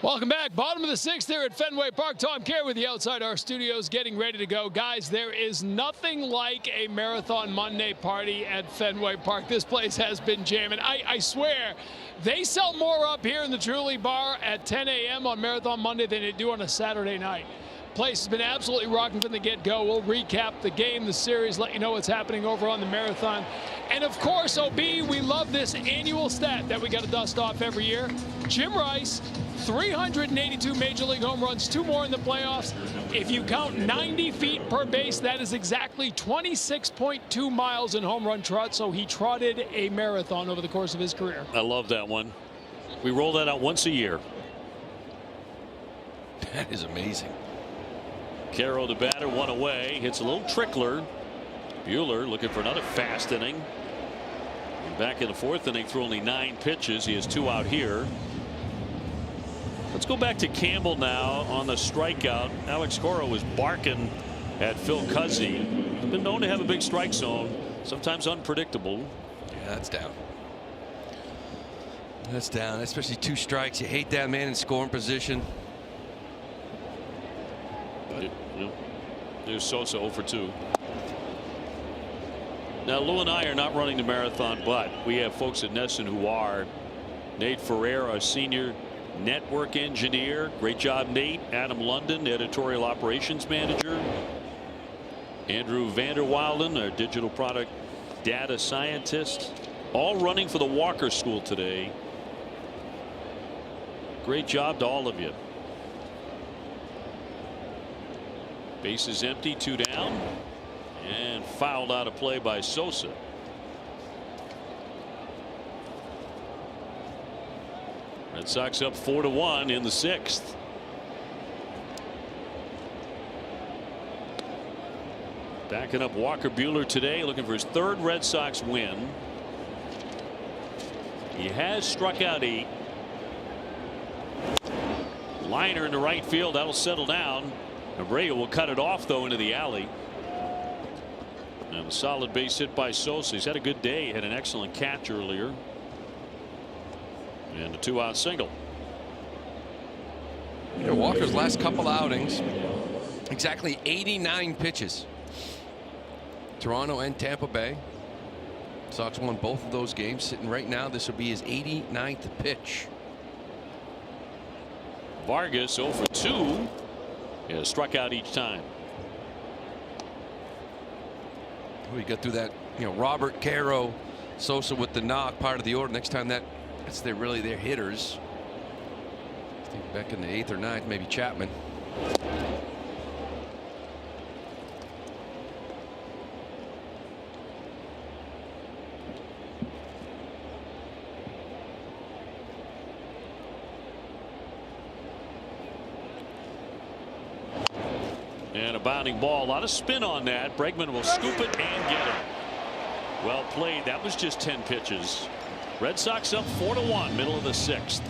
Welcome back. Bottom of the 6th here at Fenway Park. Tom Kerr with you outside our studios getting ready to go. Guys, there is nothing like a Marathon Monday party at Fenway Park. This place has been jamming. I swear, they sell more up here in the Truly Bar at 10 a.m. on Marathon Monday than they do on a Saturday night. Place has been absolutely rocking from the get-go. We'll recap the game, the series, let you know what's happening over on the Marathon. And of course, OB, we love this annual stat that we got to dust off every year. Jim Rice, 382 Major League home runs, 2 more in the playoffs. If you count 90 feet per base, that is exactly 26.2 miles in home run trot. So he trotted a marathon over the course of his career. I love that one. We roll that out once a year. That is amazing. Caro, the batter, 1 away. Hits a little trickler. Buehler looking for another fast inning. And back in the 4th inning through only 9 pitches. He has 2 out here. Let's go back to Campbell now on the strikeout. Alex Cora was barking at Phil Cuzzy. He's been known to have a big strike zone, sometimes unpredictable. Yeah, that's down. That's down, especially 2 strikes. You hate that man in scoring position. There's Sosa 0 for 2. Now Lou and I are not running the marathon, but we have folks at Nesson who are. Nate Ferreira, a senior network engineer. Great job, Nate. Adam London, editorial operations manager. Andrew Vanderwilden, our digital product data scientist. All running for the Walker School today. Great job to all of you. Bases empty, 2 down, and fouled out of play by Sosa. Red Sox up 4-1 in the 6th. Backing up Walker Buehler today, looking for his 3rd Red Sox win. He has struck out 8. Liner into right field, that'll settle down. Abreu will cut it off though into the alley. And a solid base hit by Sosa. He's had a good day. He had an excellent catch earlier. And a 2-out single. Yeah, Walker's last couple outings, exactly 89 pitches. Toronto and Tampa Bay. Sox won both of those games. Sitting right now, this will be his 89th pitch. Vargas 0 for 2. Yeah, struck out each time. We got through that, Robert, Caro, Sosa with the knock, part of the order. Next time that's really their hitters. I think back in the 8th or 9th, maybe Chapman. And a bounding ball. A lot of spin on that. Bregman will scoop it and get it. Well played. That was just 10 pitches. Red Sox up 4-1, middle of the 6th.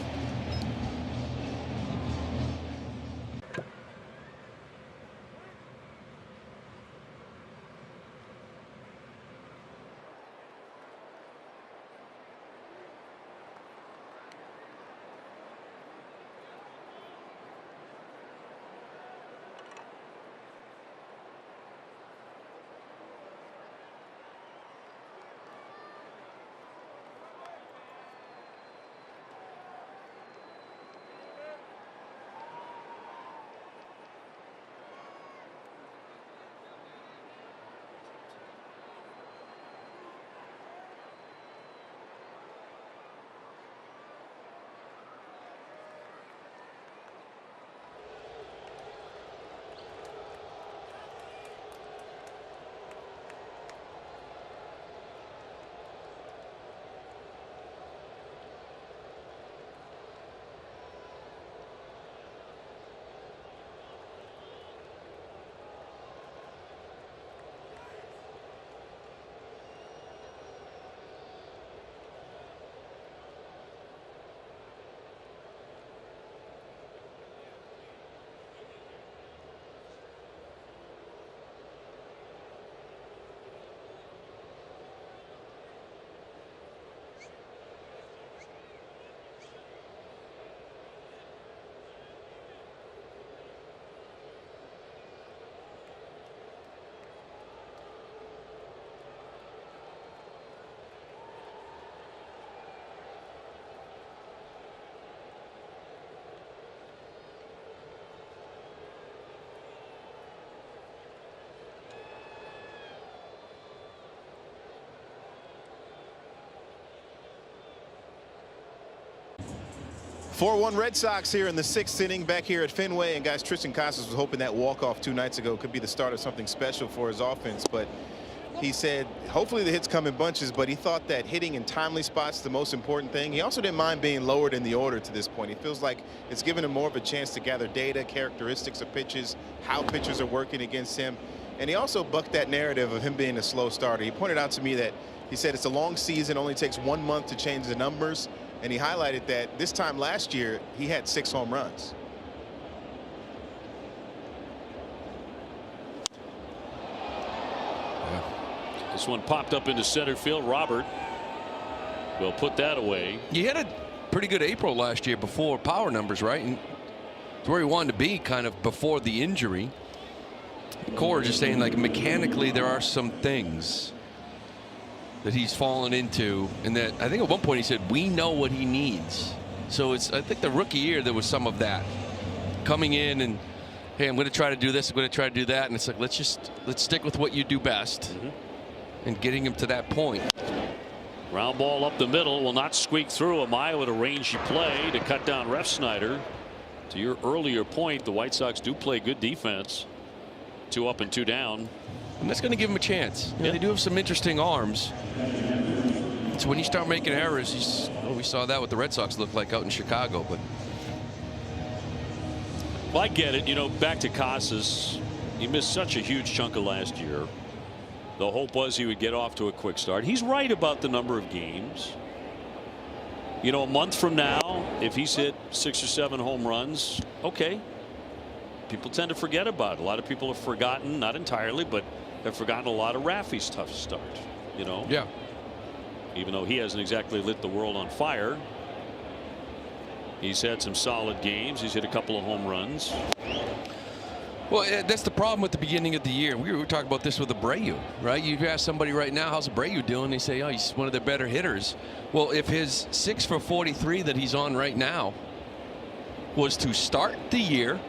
Four-1 Red Sox here in the 6th inning back here at Fenway. And guys, Tristan Casas was hoping that walk-off 2 nights ago could be the start of something special for his offense. But he said hopefully the hits come in bunches, but he thought that hitting in timely spots is the most important thing. He also didn't mind being lowered in the order to this point. He feels like it's given him more of a chance to gather data, characteristics of pitches, how pitchers are working against him. And he also bucked that narrative of him being a slow starter. He pointed out to me that he said it's a long season, only takes 1 month to change the numbers. And he highlighted that this time last year, he had 6 home runs. This one popped up into center field. Robert will put that away. He had a pretty good April last year before power numbers, right? And it's where he wanted to be kind of before the injury. Core just saying, like, mechanically there are some things that he's fallen into, and that I think at one point he said we know what he needs. So it's, I think the rookie year there was some of that coming in and, hey, I'm going to try to do this, I'm going to try to do that, and it's like let's stick with what you do best. And getting him to that point. Ground ball up the middle will not squeak through. Amaya with a rangy play to cut down Refsnyder. To your earlier point, the White Sox do play good defense. 2 up and 2 down. And that's going to give him a chance. You know, Yeah. They do have some interesting arms. So when you start making errors, we saw that what the Red Sox looked like out in Chicago. But Well, I get it. You know, back to Casas, he missed such a huge chunk of last year. The hope was he would get off to a quick start. He's right about the number of games. You know, a month from now, if he's hit 6 or 7 home runs, okay. People tend to forget about it. A lot of people have forgotten, not entirely, but have forgotten a lot of Raffy's tough start. You know? yeah. Even though he hasn't exactly lit the world on fire. He's had some solid games. He's hit a couple of home runs. Well, that's the problem with the beginning of the year. We were talking about this with Abreu, right? You ask somebody right now, how's Abreu doing? They say, oh, he's one of their better hitters. Well, if his 6 for 43 that he's on right now was to start the year,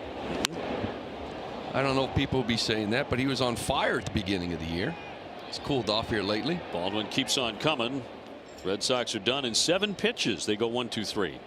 I don't know if people will be saying that, but he was on fire at the beginning of the year. He's cooled off here lately. Baldwin keeps on coming. Red Sox are done in 7 pitches. They go 1, 2, 3.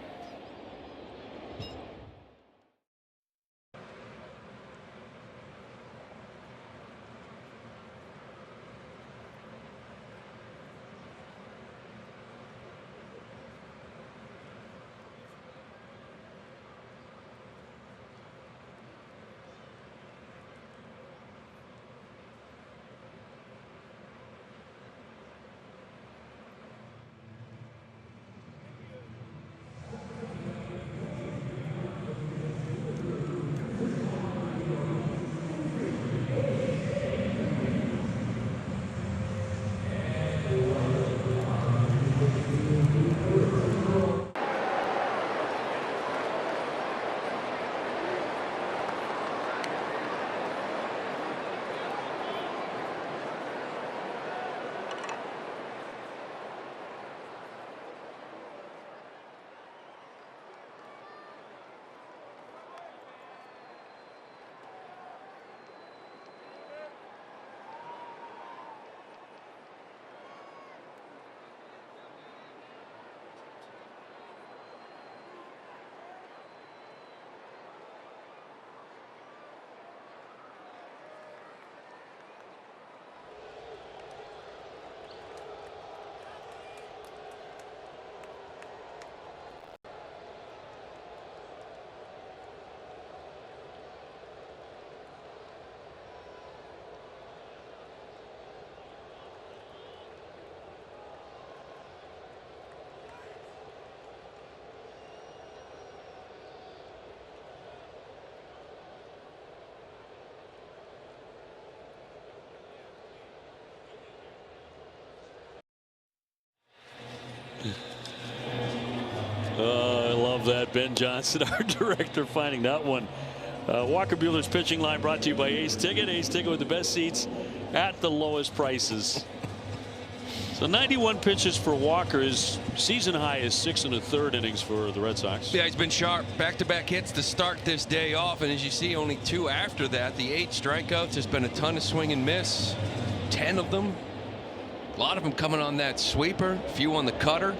I love that. Ben Johnson, our director, finding that one. Walker Buehler's pitching line brought to you by Ace Ticket. Ace Ticket with the best seats at the lowest prices. So 91 pitches for Walker. His season high is 6 1/3 innings for the Red Sox. Yeah, he's been sharp. Back-to-back hits to start this day off, and as you see, only 2 after that. The 8 strikeouts. There's been a ton of swing and miss. 10 of them. A lot of them coming on that sweeper. A few on the cutter.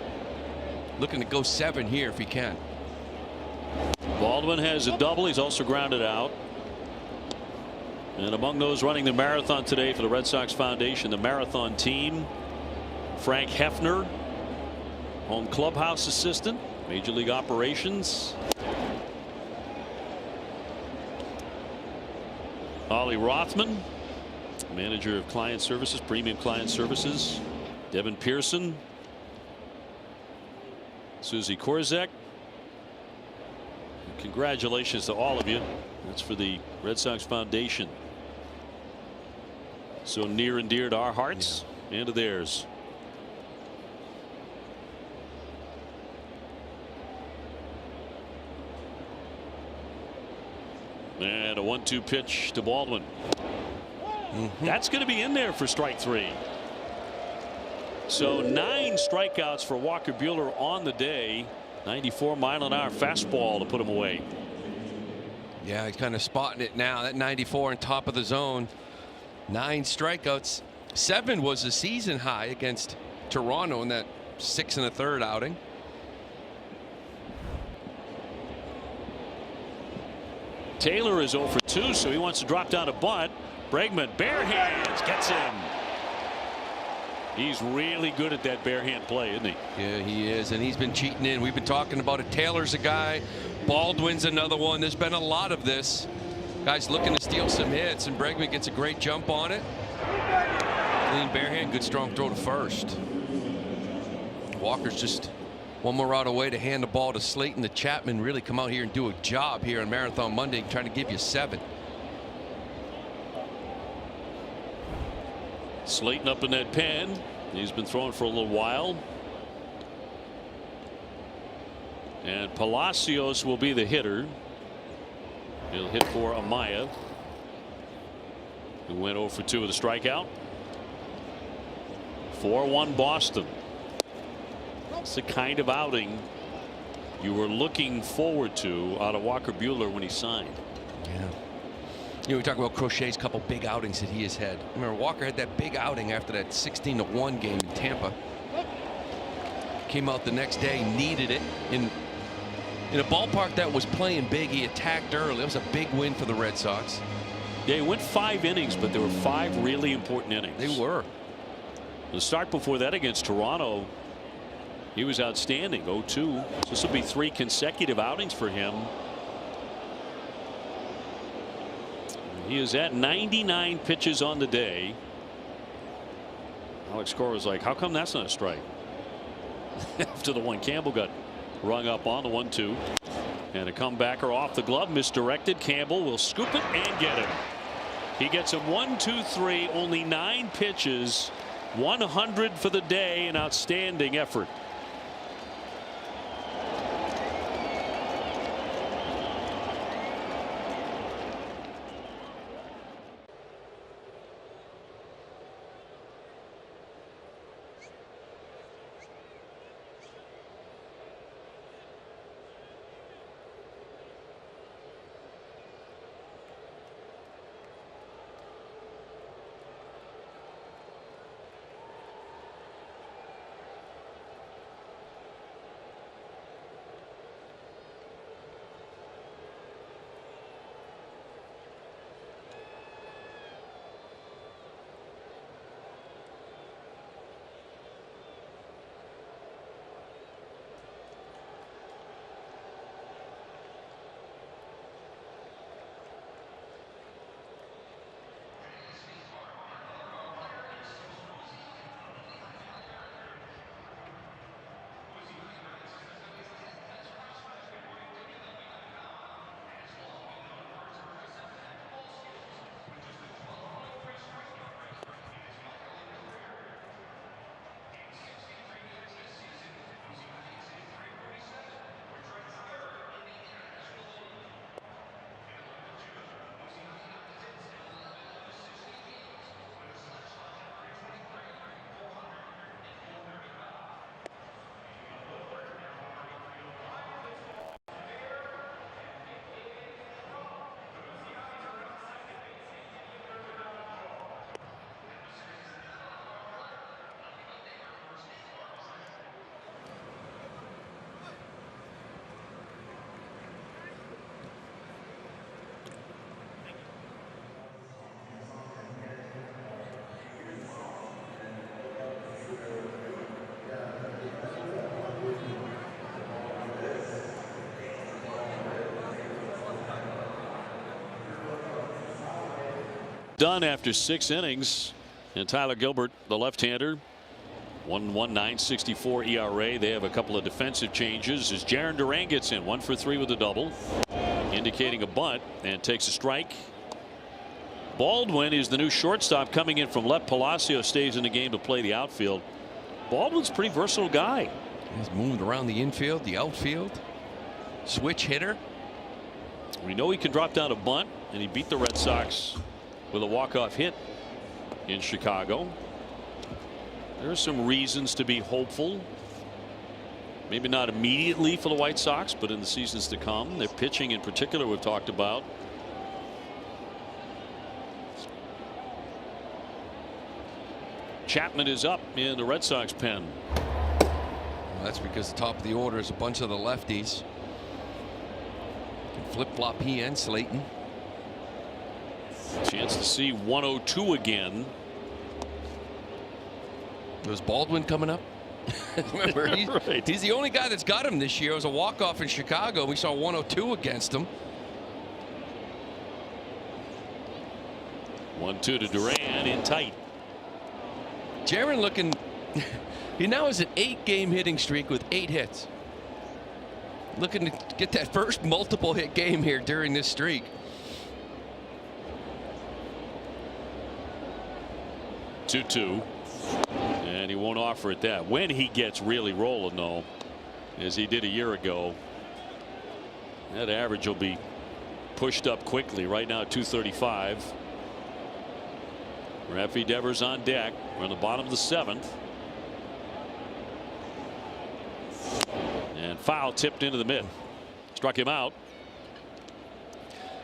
Looking to go 7 here if he can. Baldwin has a double. He's also grounded out. And among those running the marathon today for the Red Sox Foundation, the marathon team, Frank Hefner, home clubhouse assistant, Major League Operations. Ollie Rothman, manager of client services, premium client services. Devin Pearson, Susie Korzek. Congratulations to all of you. That's for the Red Sox Foundation. So near and dear to our hearts and to theirs. And a 1-2 pitch to Baldwin. That's going to be in there for strike 3. So 9 strikeouts for Walker Buehler on the day. 94-mile-an-hour fastball to put him away. Yeah, he's kind of spotting it now. That 94 on top of the zone. 9 strikeouts. 7 was the season high against Toronto in that 6 1/3 outing. Taylor is 0 for 2, so he wants to drop down a bunt. Bregman, bare hands, gets him. He's really good at that bare hand play, isn't he? Yeah, he is, and he's been cheating in. We've been talking about it. Taylor's a guy. Baldwin's another one. There's been a lot of this. Guys looking to steal some hits, and Bregman gets a great jump on it. Clean bare hand, good strong throw to first. Walker's just one more out away to hand the ball to Slayton. The Chapman really come out here and do a job here on Marathon Monday, trying to give you 7. Slayton up in that pen. He's been throwing for a little while. And Palacios will be the hitter. He'll hit for Amaya, who went 0 for 2 with a strikeout. 4-1 Boston. It's the kind of outing you were looking forward to out of Walker Buehler when he signed. Yeah. You know, we talk about Crochet's couple big outings that he has had. Remember, Walker had that big outing after that 16-1 game in Tampa. Came out the next day, needed it in a ballpark that was playing big. He attacked early. It was a big win for the Red Sox. Yeah, he went 5 innings, but there were 5 really important innings. They were. The start before that against Toronto, he was outstanding. 0-2. So this will be 3 consecutive outings for him. He is at 99 pitches on the day. Alex Cora was like, how come that's not a strike? After the one Campbell got rung up on the 1-2. And a comebacker off the glove, misdirected. Campbell will scoop it and get him. He gets him 1-2-3, only 9 pitches, 100 for the day. An outstanding effort. Done after 6 innings. And Tyler Gilbert, the left-hander, 1.1964 ERA. They have a couple of defensive changes as Jarren Duran gets in 1 for 3 with a double, indicating a bunt, and takes a strike. Baldwin is the new shortstop coming in from left. Palacio stays in the game to play the outfield. Baldwin's a pretty versatile guy. He's moved around the infield, the outfield, switch hitter. We know he can drop down a bunt, and he beat the Red Sox with a walk-off hit in Chicago. There are some reasons to be hopeful. Maybe not immediately for the White Sox, but in the seasons to come. Their pitching in particular we've talked about. Chapman is up in the Red Sox pen. Well, that's because the top of the order is a bunch of the lefties. flip-flop he and Slayton. Chance to see 102 again. Was Baldwin coming up? Remember, Right. he's the only guy that's got him this year. It was a walk-off in Chicago. We saw 102 against him. 1-2 to Duran in tight. Jaron looking, he now has an 8-game hitting streak with 8 hits. Looking to get that first multiple hit game here during this streak. 2-2. And he won't offer it that. When he gets really rolling, though, as he did a year ago, that average will be pushed up quickly. Right now, 235. Rafi Devers on deck. We're on the bottom of the 7th. And foul tipped into the mid. Struck him out.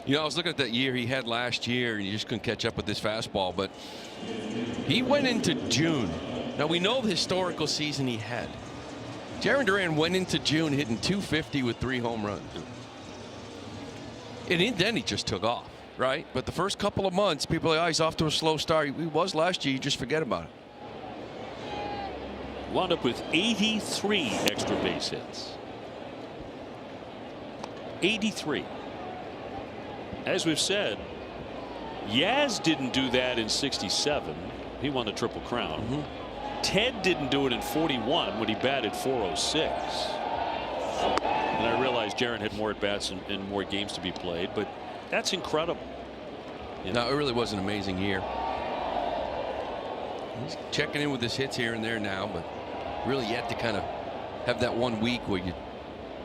You know, I was looking at that year he had last year, and you just couldn't catch up with this fastball. But he went into June. Now, we know the historical season he had. Jaron Duran went into June hitting .250 with 3 home runs. And then he just took off, right? But the first couple of months, people are like, oh, he's off to a slow start. He was last year. You just forget about it. Wound up with 83 extra base hits. 83. As we've said, Yaz didn't do that in '67. He won the Triple Crown. Ted didn't do it in '41 when he batted .406. And I realized Jaron had more at bats and more games to be played, but that's incredible. No, it really was an amazing year. He's checking in with his hits here and there now, but really yet to kind of have that 1 week where you're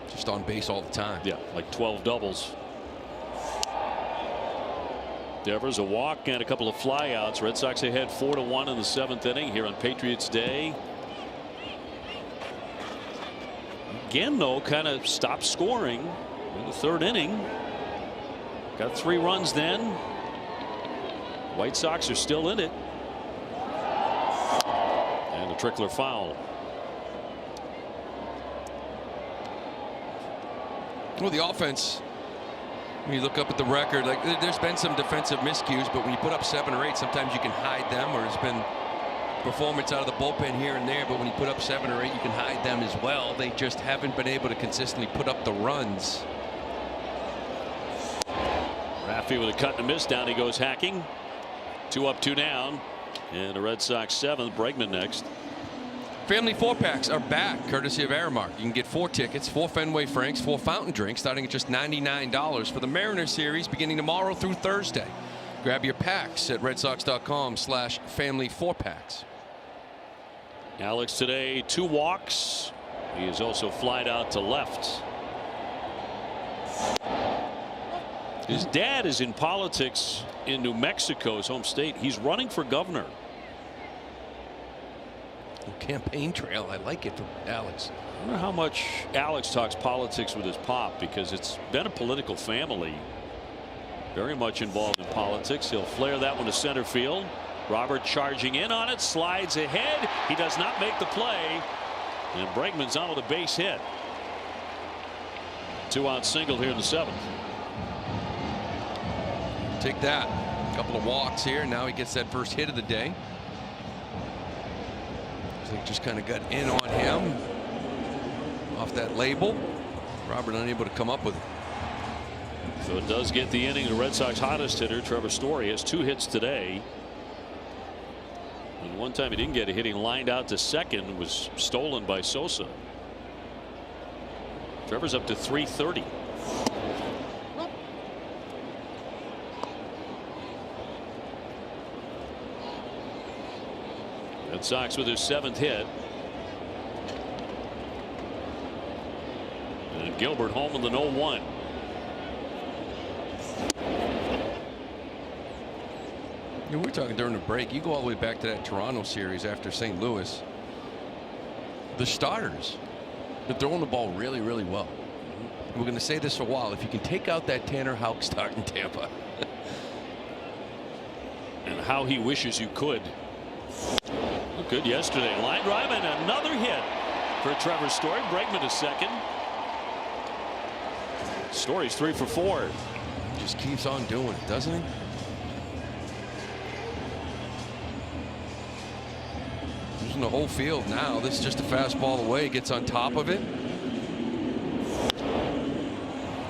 just on base all the time. Yeah, like 12 doubles. Devers a walk and a couple of flyouts. Red Sox ahead 4-1 in the 7th inning here on Patriots Day. Again, though, kind of stopped scoring in the 3rd inning. Got 3 runs then. White Sox are still in it. And a trickler foul. Well, the offense, when you look up at the record, like there's been some defensive miscues, but when you put up 7 or 8, sometimes you can hide them, or there's been performance out of the bullpen here and there, but when you put up 7 or 8, you can hide them as well. They just haven't been able to consistently put up the runs. Rafi with a cut and a miss. Down he goes hacking. 2 up, 2 down. And the Red Sox 7th. Bregman next. Family 4-packs are back, courtesy of Aramark. You can get 4 tickets, 4 Fenway Franks, 4 fountain drinks, starting at just $99 for the Mariner series beginning tomorrow through Thursday. Grab your packs at redsox.com/family 4-packs. Alex today 2 walks. He is also flied out to left. His dad is in politics in New Mexico, his home state. He's running for governor. Campaign trail. I like it from Alex. I wonder how much Alex talks politics with his pop, because it's been a political family. Very much involved in politics. He'll flare that one to center field. Robert charging in on it, slides ahead. He does not make the play. And Bregman's on with a base hit. 2-out single here in the 7th. Take that. A couple of walks here. Now he gets that first hit of the day. So he just kind of got in on him off that label. Robert unable to come up with it. So it does get the inning. The Red Sox hottest hitter, Trevor Story, has 2 hits today. And one time he didn't get a hit. He lined out to second, was stolen by Sosa. Trevor's up to 330. Red Sox with their 7th hit. And Gilbert home in the 0-1. We were talking during the break. You go all the way back to that Toronto series after St. Louis. The starters, they're throwing the ball really, really well. We're going to say this for a while. If you can take out that Tanner Houck start in Tampa. And how he wishes you could. Looked good yesterday. Line drive and another hit for Trevor Story. Bregman to second. Story's 3 for 4. Just keeps on doing it, doesn't he? Using the whole field now. This is just a fastball away. Gets on top of it.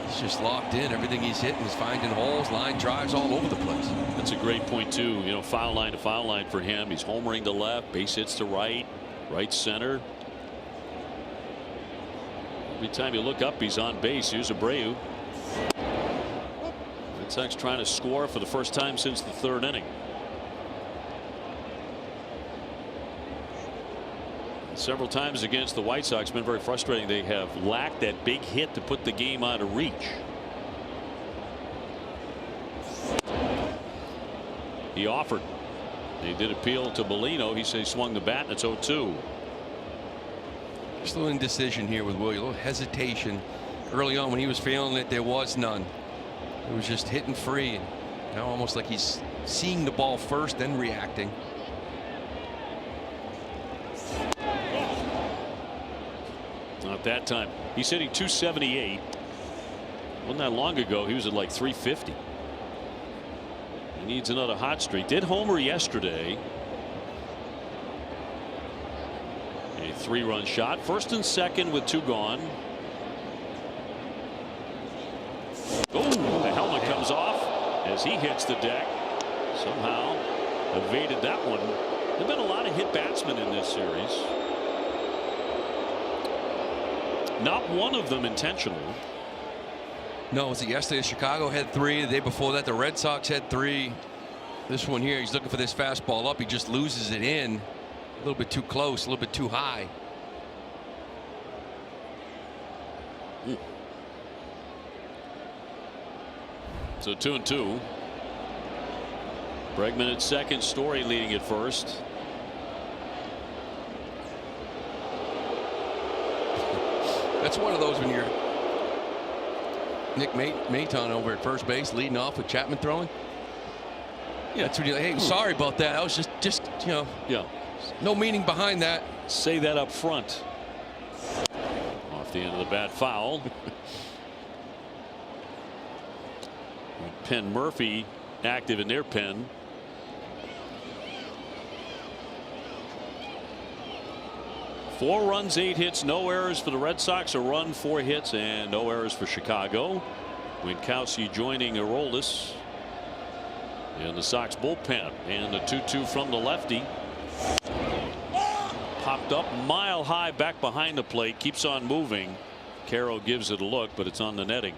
He's just locked in. Everything he's hitting is finding holes, line drives all over the place. That's a great point too. You know, foul line to foul line for him. He's homering to left, base hits to right, right center. Every time you look up, he's on base. Here's Abreu. Red Sox trying to score for the first time since the 3rd inning. Several times against the White Sox, been very frustrating. They have lacked that big hit to put the game out of reach. He offered. They did appeal to Bellino. He says he swung the bat, and it's 0-2. Just a little indecision here with Willie. A little hesitation early on when he was feeling it. There was none. It was just hitting free. And now almost like he's seeing the ball first, then reacting. Not that time. He's hitting 278. Wasn't that long ago. He was at like 350. He needs another hot streak. Did homer yesterday. A 3-run shot. First and second with 2 gone. Oh, the helmet comes off as he hits the deck. Somehow evaded that one. There have been a lot of hit batsmen in this series. Not one of them intentional. No, was it yesterday? Chicago had 3. The day before that, the Red Sox had 3. This one here, he's looking for this fastball up. He just loses it in. A little bit too close, a little bit too high. So 2-2. Bregman at second, Story leading at first. That's one of those when you're Nick Maton over at first base leading off with Chapman throwing. Yeah, that's when you're like, hey, sorry about that. I was just you know, yeah, no meaning behind that. Say that up front. Off the end of the bat, foul. Penn Murphy active in their pen. Four runs, 8 hits, no errors for the Red Sox. A run, 4 hits, and no errors for Chicago. Winkowski joining Aroldis in the Sox bullpen. And the 2-2 from the lefty. Popped up mile high back behind the plate. Keeps on moving. Caro gives it a look, but it's on the netting.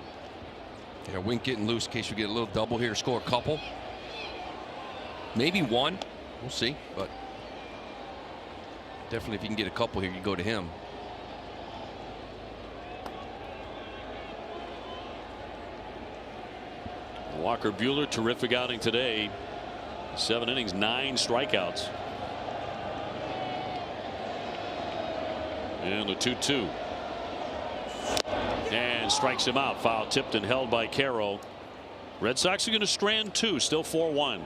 Yeah, Wink getting loose in case we get a little double here, score a couple. Maybe one. We'll see. But definitely if you can get a couple here, you go to him. Walker Buehler, terrific outing today. 7 innings, 9 strikeouts. And the 2-2. And strikes him out. Foul tipped and held by Caro. Red Sox are going to strand 2, still 4-1.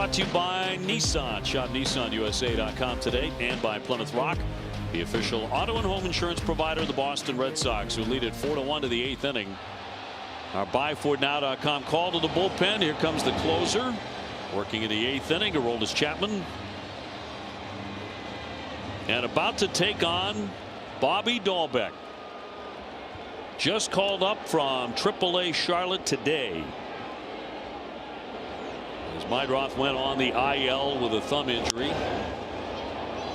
brought to you by Nissan. Shop NissanUSA.com today, and by Plymouth Rock, the official auto and home insurance provider of the Boston Red Sox, who lead it 4-1 to the 8th inning. Our BuyFordNow.com call to the bullpen. Here comes the closer, working in the 8th inning. Aroldis Chapman, and about to take on Bobby Dahlbeck. Just called up from AAA Charlotte today, as Meidroth went on the IL with a thumb injury.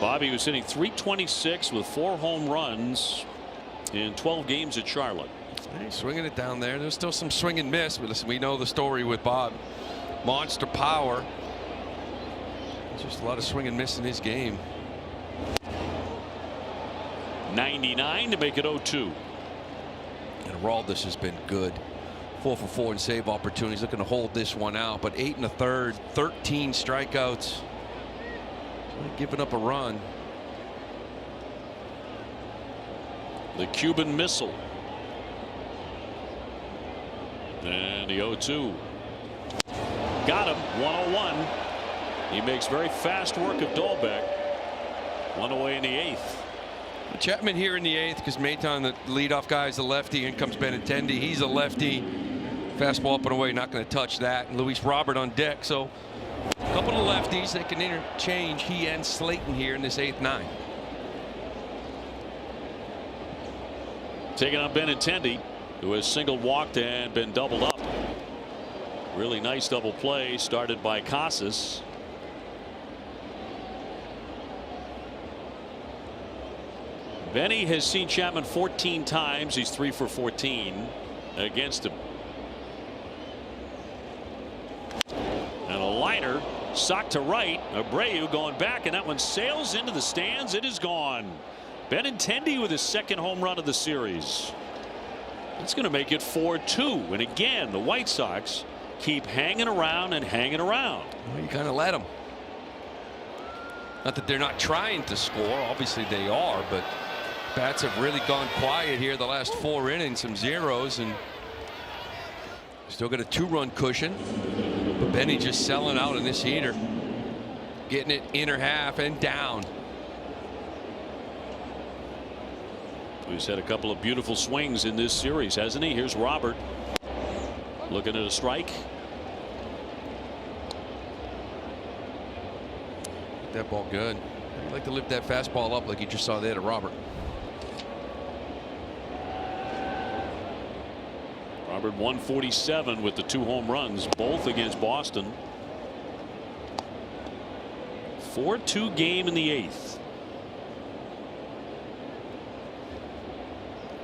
Bobby was hitting .326 with 4 home runs in 12 games at Charlotte. He's swinging it down there. There's still some swing and miss, but listen, we know the story with Bob. Monster power. Just a lot of swing and miss in his game. 99 to make it 0-2. And Aroldis has been good. 4 for 4 in save opportunities, looking to hold this one out, but 8 1/3, 13 strikeouts. Giving up a run. The Cuban missile. And the 0-2. Got him. 101. He makes very fast work of Dahlbeck. One away in the 8th. Chapman here in the 8th, because Maton, the leadoff guy, is a lefty. In comes Benintendi. He's a lefty. Fastball up and away, not going to touch that. And Luis Robert on deck. So a couple of lefties that can interchange he and Slayton here in this 8th 9. Taking on Benintendi, who has single walked and been doubled up. Really nice double play started by Casas. Benny has seen Chapman 14 times. He's 3 for 14 against him. And a liner socked to right. Abreu going back, and that one sails into the stands. It is gone. Benintendi with his 2nd home run of the series. It's going to make it 4-2. And again, the White Sox keep hanging around and hanging around. Well, you kind of let them. Not that they're not trying to score. Obviously they are, but bats have really gone quiet here the last 4 innings. Some zeros, and still got a 2-run cushion. But Benny just selling out in this heater, getting it inner half and down. He's had a couple of beautiful swings in this series, hasn't he? Here's Robert looking at a strike. That ball good. I'd like to lift that fastball up like you just saw there to Robert. Robert 147 with the 2 home runs, both against Boston. 4-2 game in the 8th.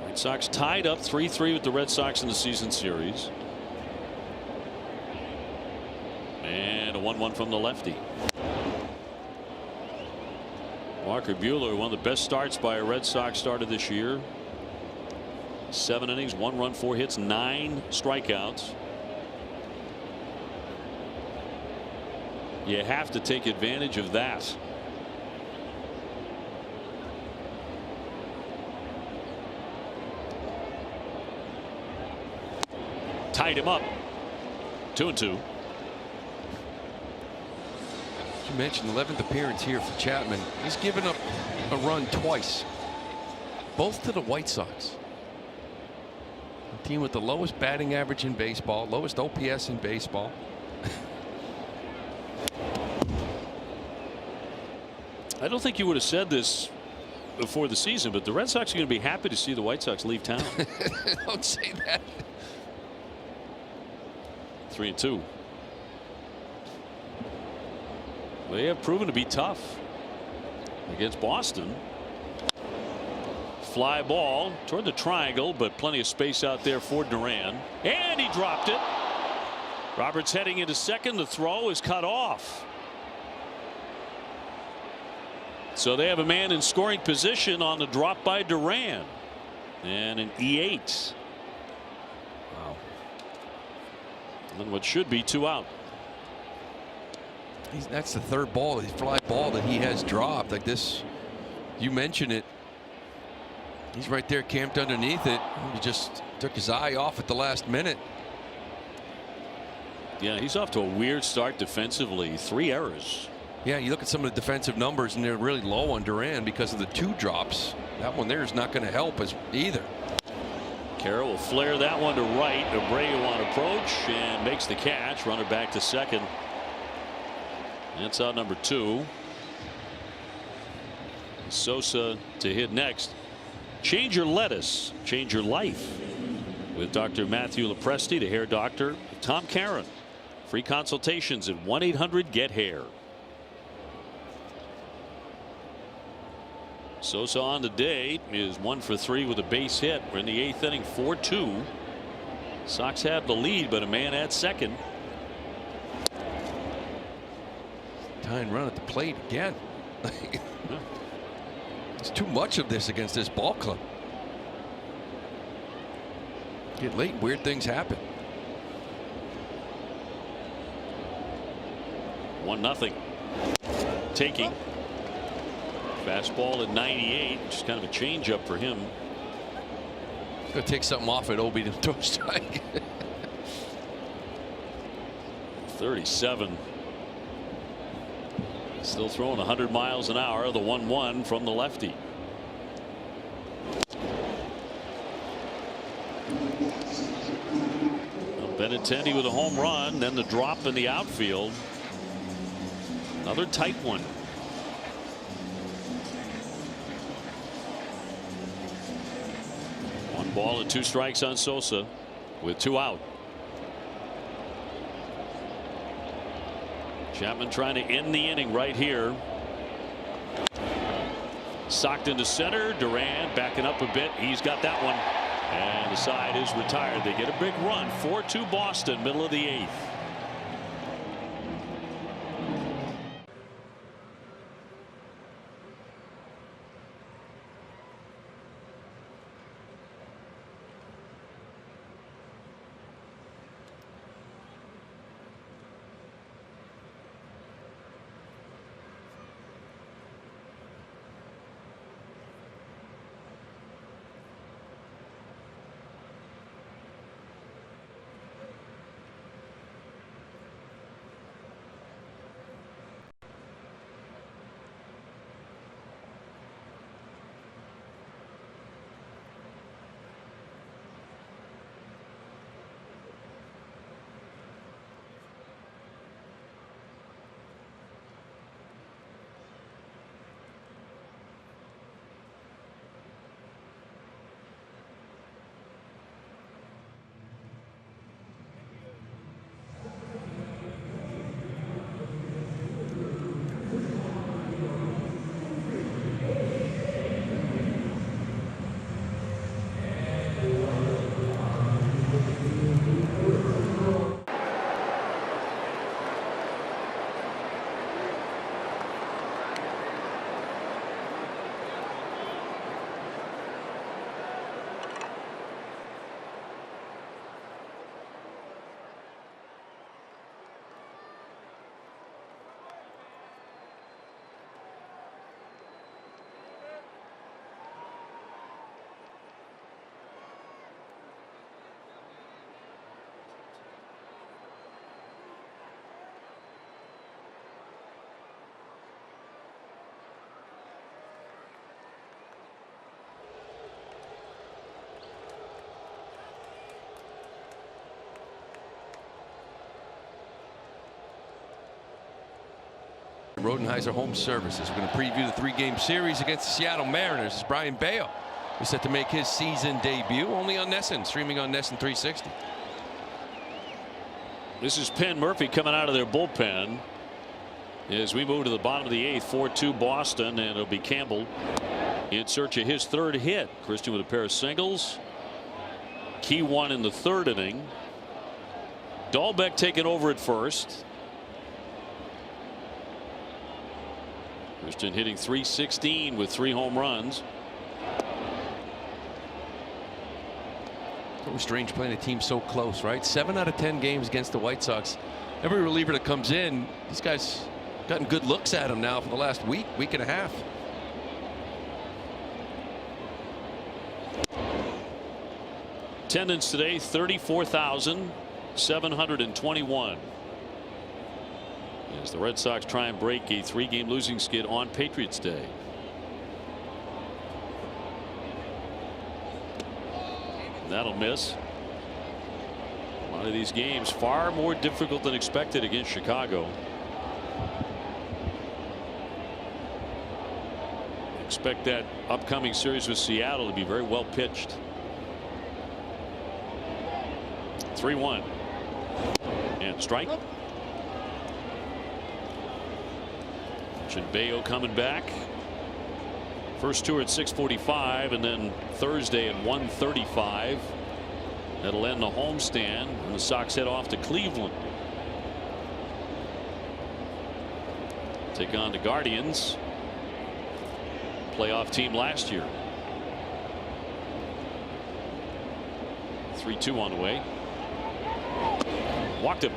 White Sox tied up 3-3 with the Red Sox in the season series. And a 1-1 from the lefty. Walker Buehler, one of the best starts by a Red Sox starter this year. 7 innings, 1 run, 4 hits, 9 strikeouts. You have to take advantage of that. Tied him up. 2-2. You mentioned 11th appearance here for Chapman. He's given up a run twice, both to the White Sox. A team with the lowest batting average in baseball, lowest OPS in baseball. I don't think you would have said this before the season, but the Red Sox are going to be happy to see the White Sox leave town. Don't say that. 3-2. They have proven to be tough against Boston. Fly ball toward the triangle, but plenty of space out there for Duran, and he dropped it. Roberts heading into second. The throw is cut off. So they have a man in scoring position on the drop by Duran, and an E8. Wow. And what should be 2 out. That's the 3rd ball, the fly ball that he has dropped. Like this, you mentioned it. He's right there camped underneath it. He just took his eye off at the last minute. Yeah, he's off to a weird start defensively. 3 errors. Yeah, you look at some of the defensive numbers, and they're really low on Duran because of the 2 drops. That one there is not going to help us either. Carroll will flare that one to right. Abreu on approach and makes the catch. Runner back to second. That's out number 2. Sosa to hit next. Change your lettuce, change your life with Dr. Matthew Lopresti, the hair doctor, Tom Caron. Free consultations at 1-800-GET-HAIR. Sosa on the day is 1 for 3 with a base hit. We're in the 8th inning, 4-2. Sox have the lead, but a man at second. Tying run at the plate again. It's too much of this against this ball club. Get late, weird things happen. 1-0. Taking. Fastball at 98. Just kind of a changeup for him. Gonna take something off at Obi to throw a strike. 37. Still throwing 100 miles an hour. The 1-1 from the lefty. Benintendi with a home run, then the drop in the outfield. Another tight one. One ball and 2 strikes on Sosa with 2 out. Chapman trying to end the inning right here. Socked into center. Duran backing up a bit. He's got that one. And the side is retired. They get a big run. 4-2 Boston, middle of the 8th. Rodenheiser Home Services. We're going to preview the 3-game series against the Seattle Mariners. It's Brian Bale. He's set to make his season debut only on NESN, streaming on NESN 360. This is Penn Murphy coming out of their bullpen as we move to the bottom of the 8th. 4-2 Boston, and it'll be Campbell in search of his 3rd hit. Christian with a pair of singles. Key one in the 3rd inning. Dahlbeck taking over at first. Christian hitting .316 with 3 home runs. It's always strange playing a team so close, right? 7 out of 10 games against the White Sox. Every reliever that comes in, these guys gotten good looks at him now for the last week and a half. Attendance today 34,000. 721. As the Red Sox try and break a 3-game losing skid on Patriots Day. That'll miss. A lot of these games far more difficult than expected against Chicago. Expect that upcoming series with Seattle to be very well pitched. 3-1 and strike. Bayo coming back. First tour at 6:45 and then Thursday at 1:35. That'll end the homestand and the Sox head off to Cleveland. Take on the Guardians. Playoff team last year. 3-2 on the way. Walked him.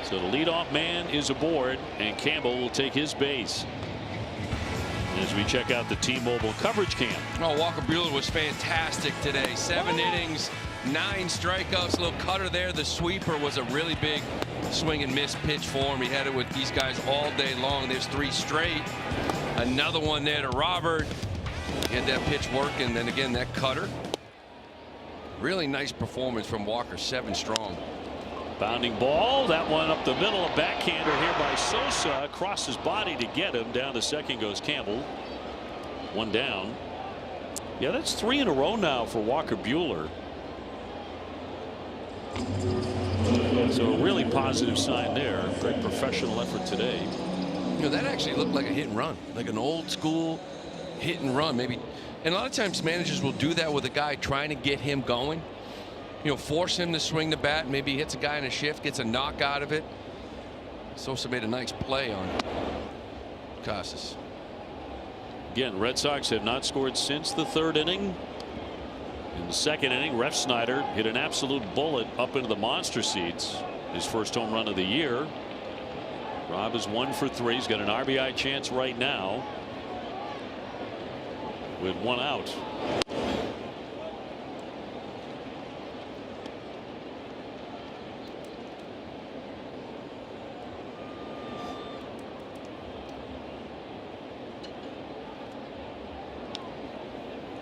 So the leadoff man is aboard and Campbell will take his base. As we check out the T-Mobile coverage cam. Oh, Walker Buehler was fantastic today. 7 innings, 9 strikeouts, little cutter there. The sweeper was a really big swing and miss pitch for him. He had it with these guys all day long. There's 3 straight. Another one there to Robert. He had that pitch working. Then again, that cutter. Really nice performance from Walker. 7 strong. Bounding ball, that one up the middle, a backhander here by Sosa, across his body to get him. Down to second goes Campbell. 1 down. Yeah, that's 3 in a row now for Walker Buehler. So a really positive sign there. Very professional effort today. You know, that actually looked like a hit and run, like an old school hit and run maybe. And a lot of times managers will do that with a guy trying to get him going. You know, force him to swing the bat. Maybe he hits a guy in a shift, gets a knock out of it. Sosa made a nice play on Casas. Again, Red Sox have not scored since the 3rd inning. In the 2nd inning, Ref Snyder hit an absolute bullet up into the monster seats. His first home run of the year. Rob is 1 for 3. He's got an RBI chance right now with 1 out.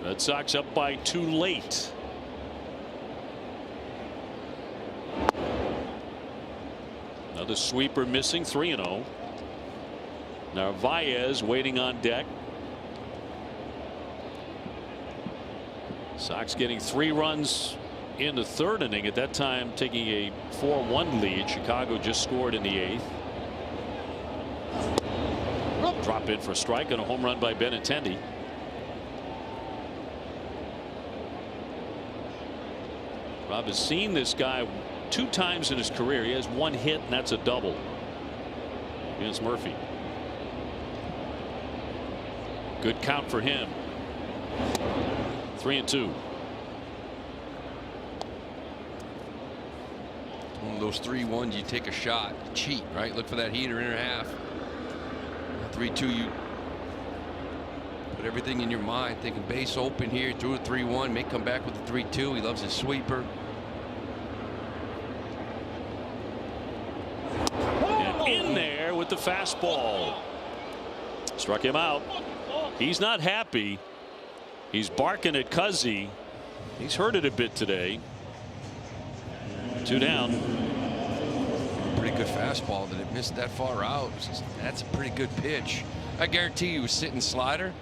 Red Sox up by 2 late. Another sweeper missing. 3-0. Narvaez waiting on deck. Sox getting 3 runs in the 3rd inning. At that time taking a 4-1 lead. Chicago just scored in the 8th. Drop in for a strike and a home run by Benintendi. Rob has seen this guy 2 times in his career. He has 1 hit and that's a double against Murphy. Good count for him. 3-2. One of those 3-1s you take a shot, cheat, right? Look for that heater in half. 3-2, you put everything in your mind, thinking base open here, threw a 3-1, may come back with a 3-2. He loves his sweeper. And in there with the fastball. Struck him out. He's not happy. He's barking at Cuzzy. He's hurt it a bit today. 2 down. Pretty good fastball that it missed that far out. That's a pretty good pitch. I guarantee you, sitting slider.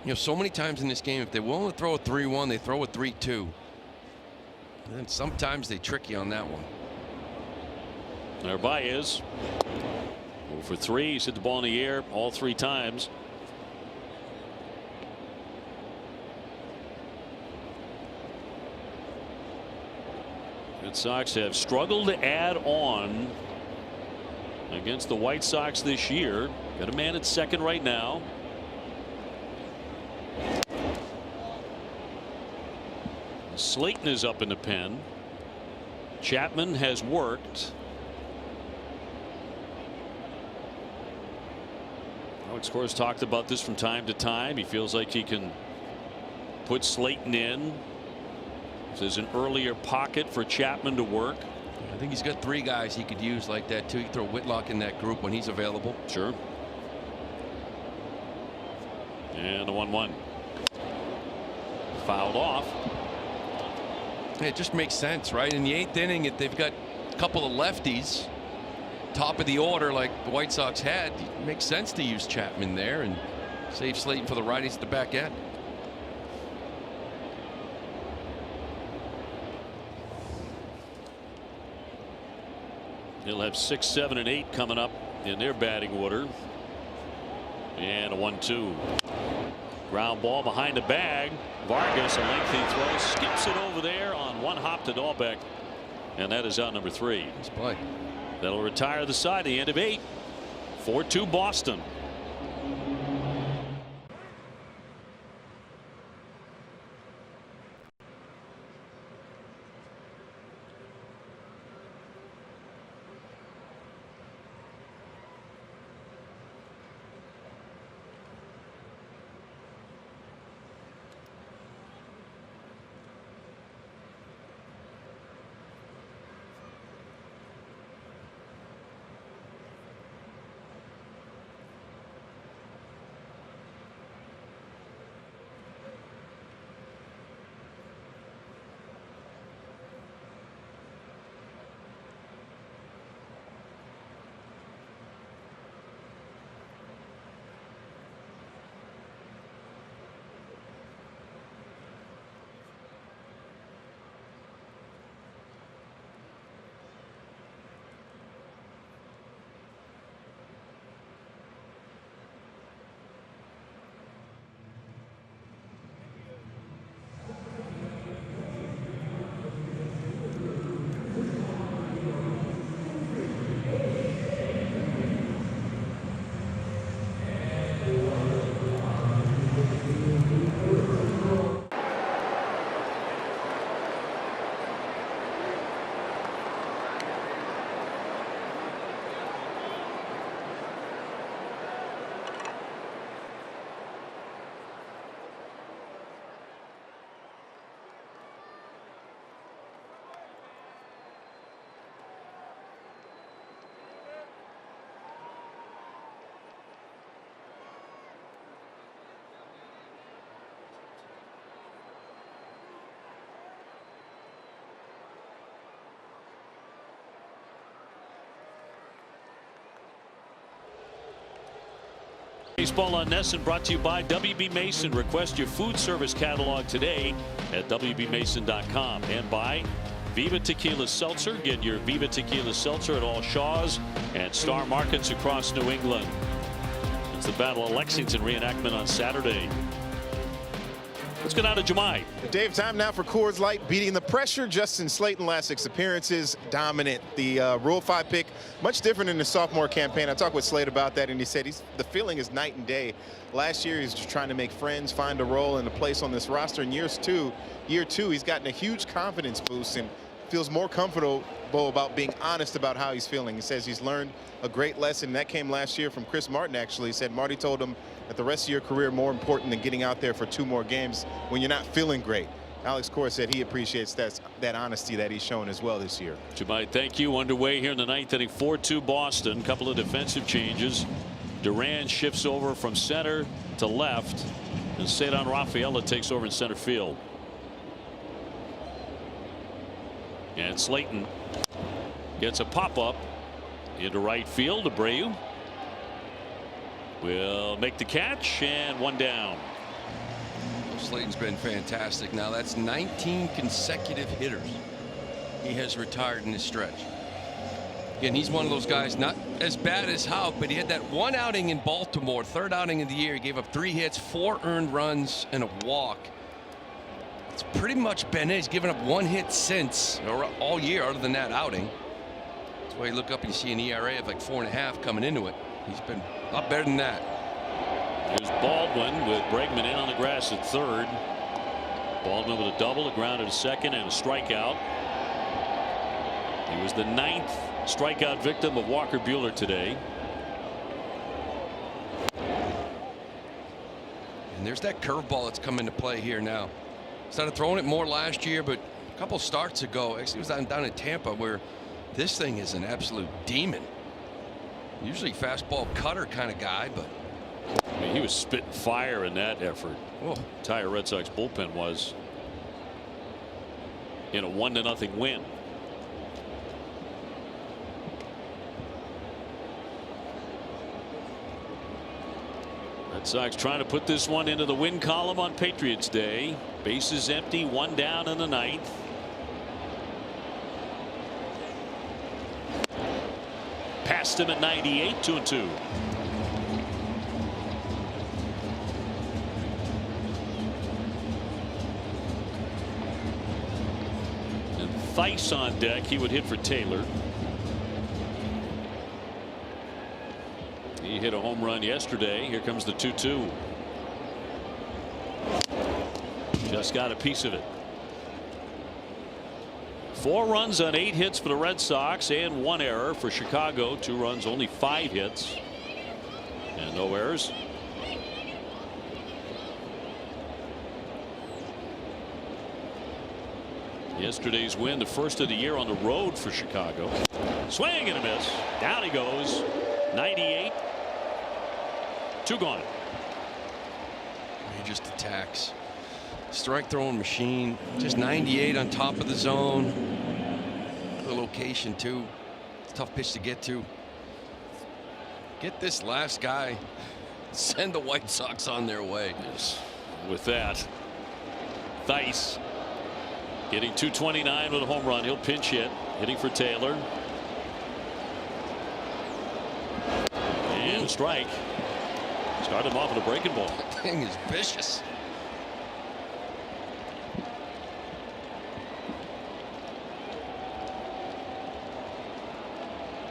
You know, so many times in this game, if they're willing to throw a 3-1, they throw a 3-2. And then sometimes they trick you on that one. Narvaez 0 for 3. He's hit the ball in the air all 3 times. Red Sox have struggled to add on against the White Sox this year. Got a man at second right now. Slayton is up in the pen. Chapman has worked. Alex Cora's talked about this from time to time. He feels like he can put Slayton in If there's an earlier pocket for Chapman to work. I think he's got 3 guys he could use like that too. You throw Whitlock in that group when he's available. Sure. And the 1-1. Fouled off. It just makes sense, right? In the 8th inning, if they've got a couple of lefties, top of the order like the White Sox had, it makes sense to use Chapman there and save Slayton for the righties at the back end. They'll have 6, 7, and 8 coming up in their batting order. And a 1-2. Ground ball behind the bag. Vargas, a lengthy throw, skips it over there on one hop to Dahlbeck. And that is out number 3. Nice play. That'll retire the side at the end of 8. 4-2 Boston. Baseball on NESN brought to you by WB Mason. Request your food service catalog today at WBMason.com. And by Viva Tequila Seltzer. Get your Viva Tequila Seltzer at all Shaw's and Star Markets across New England. It's the Battle of Lexington reenactment on Saturday. Let's go down to Jemai. Dave, time now for Coors Light beating the pressure. Justin Slayton, last 6 appearances, dominant. The Rule 5 pick, much different in the sophomore campaign. I talked with Slate about that, and he said the feeling is night and day. Last year, he's just trying to make friends, find a role and a place on this roster. In year two, he's gotten a huge confidence boost and feels more comfortable about being honest about how he's feeling. He says he's learned a great lesson. That came last year from Chris Martin, actually. He said Marty told him that the rest of your career more important than getting out there for 2 more games when you're not feeling great. Alex Cora said he appreciates that honesty that he's shown as well this year. Jemai, thank you. Underway here in the 9th inning, 4-2 Boston. Couple of defensive changes. Duran shifts over from center to left, and Cedar Rafaela takes over in center field. And Slayton gets a pop-up into right field. Abreu will make the catch, and 1 down. Slayton's been fantastic. Now that's 19 consecutive hitters he has retired in this stretch. Again, he's one of those guys, not as bad as Houck, but he had that 1 outing in Baltimore, 3rd outing of the year. He gave up 3 hits, 4 earned runs, and a walk. It's pretty much been it. He's given up 1 hit since, or all year, other than that outing. That's why you look up and you see an ERA of like 4.5 coming into it. He's been a lot better than that. Here's Baldwin with Bregman in on the grass at 3rd. Baldwin with a double, a ground at 2nd, and a strikeout. He was the 9th strikeout victim of Walker Buehler today. And there's that curveball that's come into play here now. Started throwing it more last year, but a couple starts ago, actually it was down in Tampa, where this thing is an absolute demon. Usually fastball cutter kind of guy, but I mean, he was spitting fire in that effort. Entire Red Sox bullpen was in a 1-0 win. Red Sox trying to put this one into the win column on Patriots Day. Bases empty, 1 down in the 9th. Passed him at 98, 2-2. And Theis on deck. He would hit for Taylor. He hit a home run yesterday. Here comes the 2-2. Just got a piece of it. 4 runs on 8 hits for the Red Sox and 1 error for Chicago. 2 runs, only 5 hits. And no errors. Yesterday's win, the first of the year on the road for Chicago. Swing and a miss. Down he goes. 98. 2 gone. He just attacks. Strike throwing machine. Just 98 on top of the zone. The location too. It's a tough pitch to get to. Get this last guy. Send the White Sox on their way. Yes. With that, Theis getting 229 with a home run. He'll pinch hit. Hitting for Taylor. And a strike. Start him off with a breaking ball. That thing is vicious.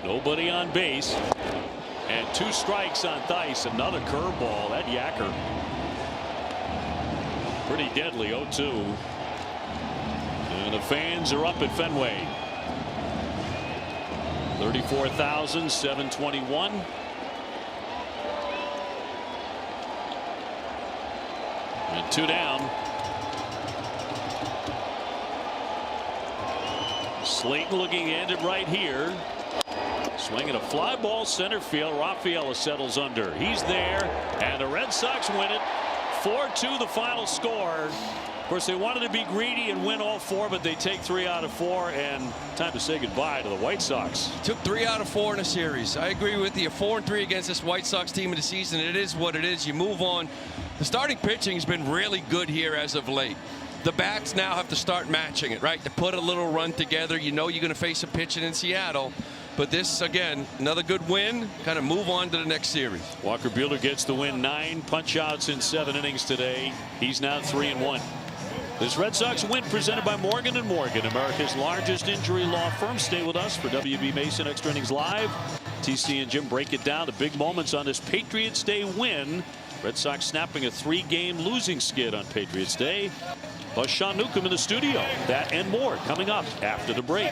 Nobody on base. And 2 strikes on Theis. Another curveball. That yacker. Pretty deadly. 0-2. And the fans are up at Fenway. 34,721. And 2 down. Slayton looking at it right here. Swinging a fly ball center field. Rafaela settles under. He's there. And the Red Sox win it. 4-2 the final score. Of course, they wanted to be greedy and win all 4, but they take 3 out of 4. And time to say goodbye to the White Sox. Took 3 out of 4 in a series. I agree with you. 4-3 against this White Sox team in the season. It is what it is. You move on. The starting pitching has been really good here as of late. The bats now have to start matching it, right? To put a little run together. You know you're going to face a pitching in Seattle. But this, again, another good win. Kind of move on to the next series. Walker Buehler gets the win. 9 punch-outs in 7 innings today. He's now 3-1. This Red Sox win presented by Morgan & Morgan, America's largest injury law firm. Stay with us for WB Mason Extra Innings Live. TC and Jim break it down. The big moments on this Patriots Day win. Red Sox snapping a 3-game losing skid on Patriots Day. Plus Sean Newcomb in the studio. That and more coming up after the break.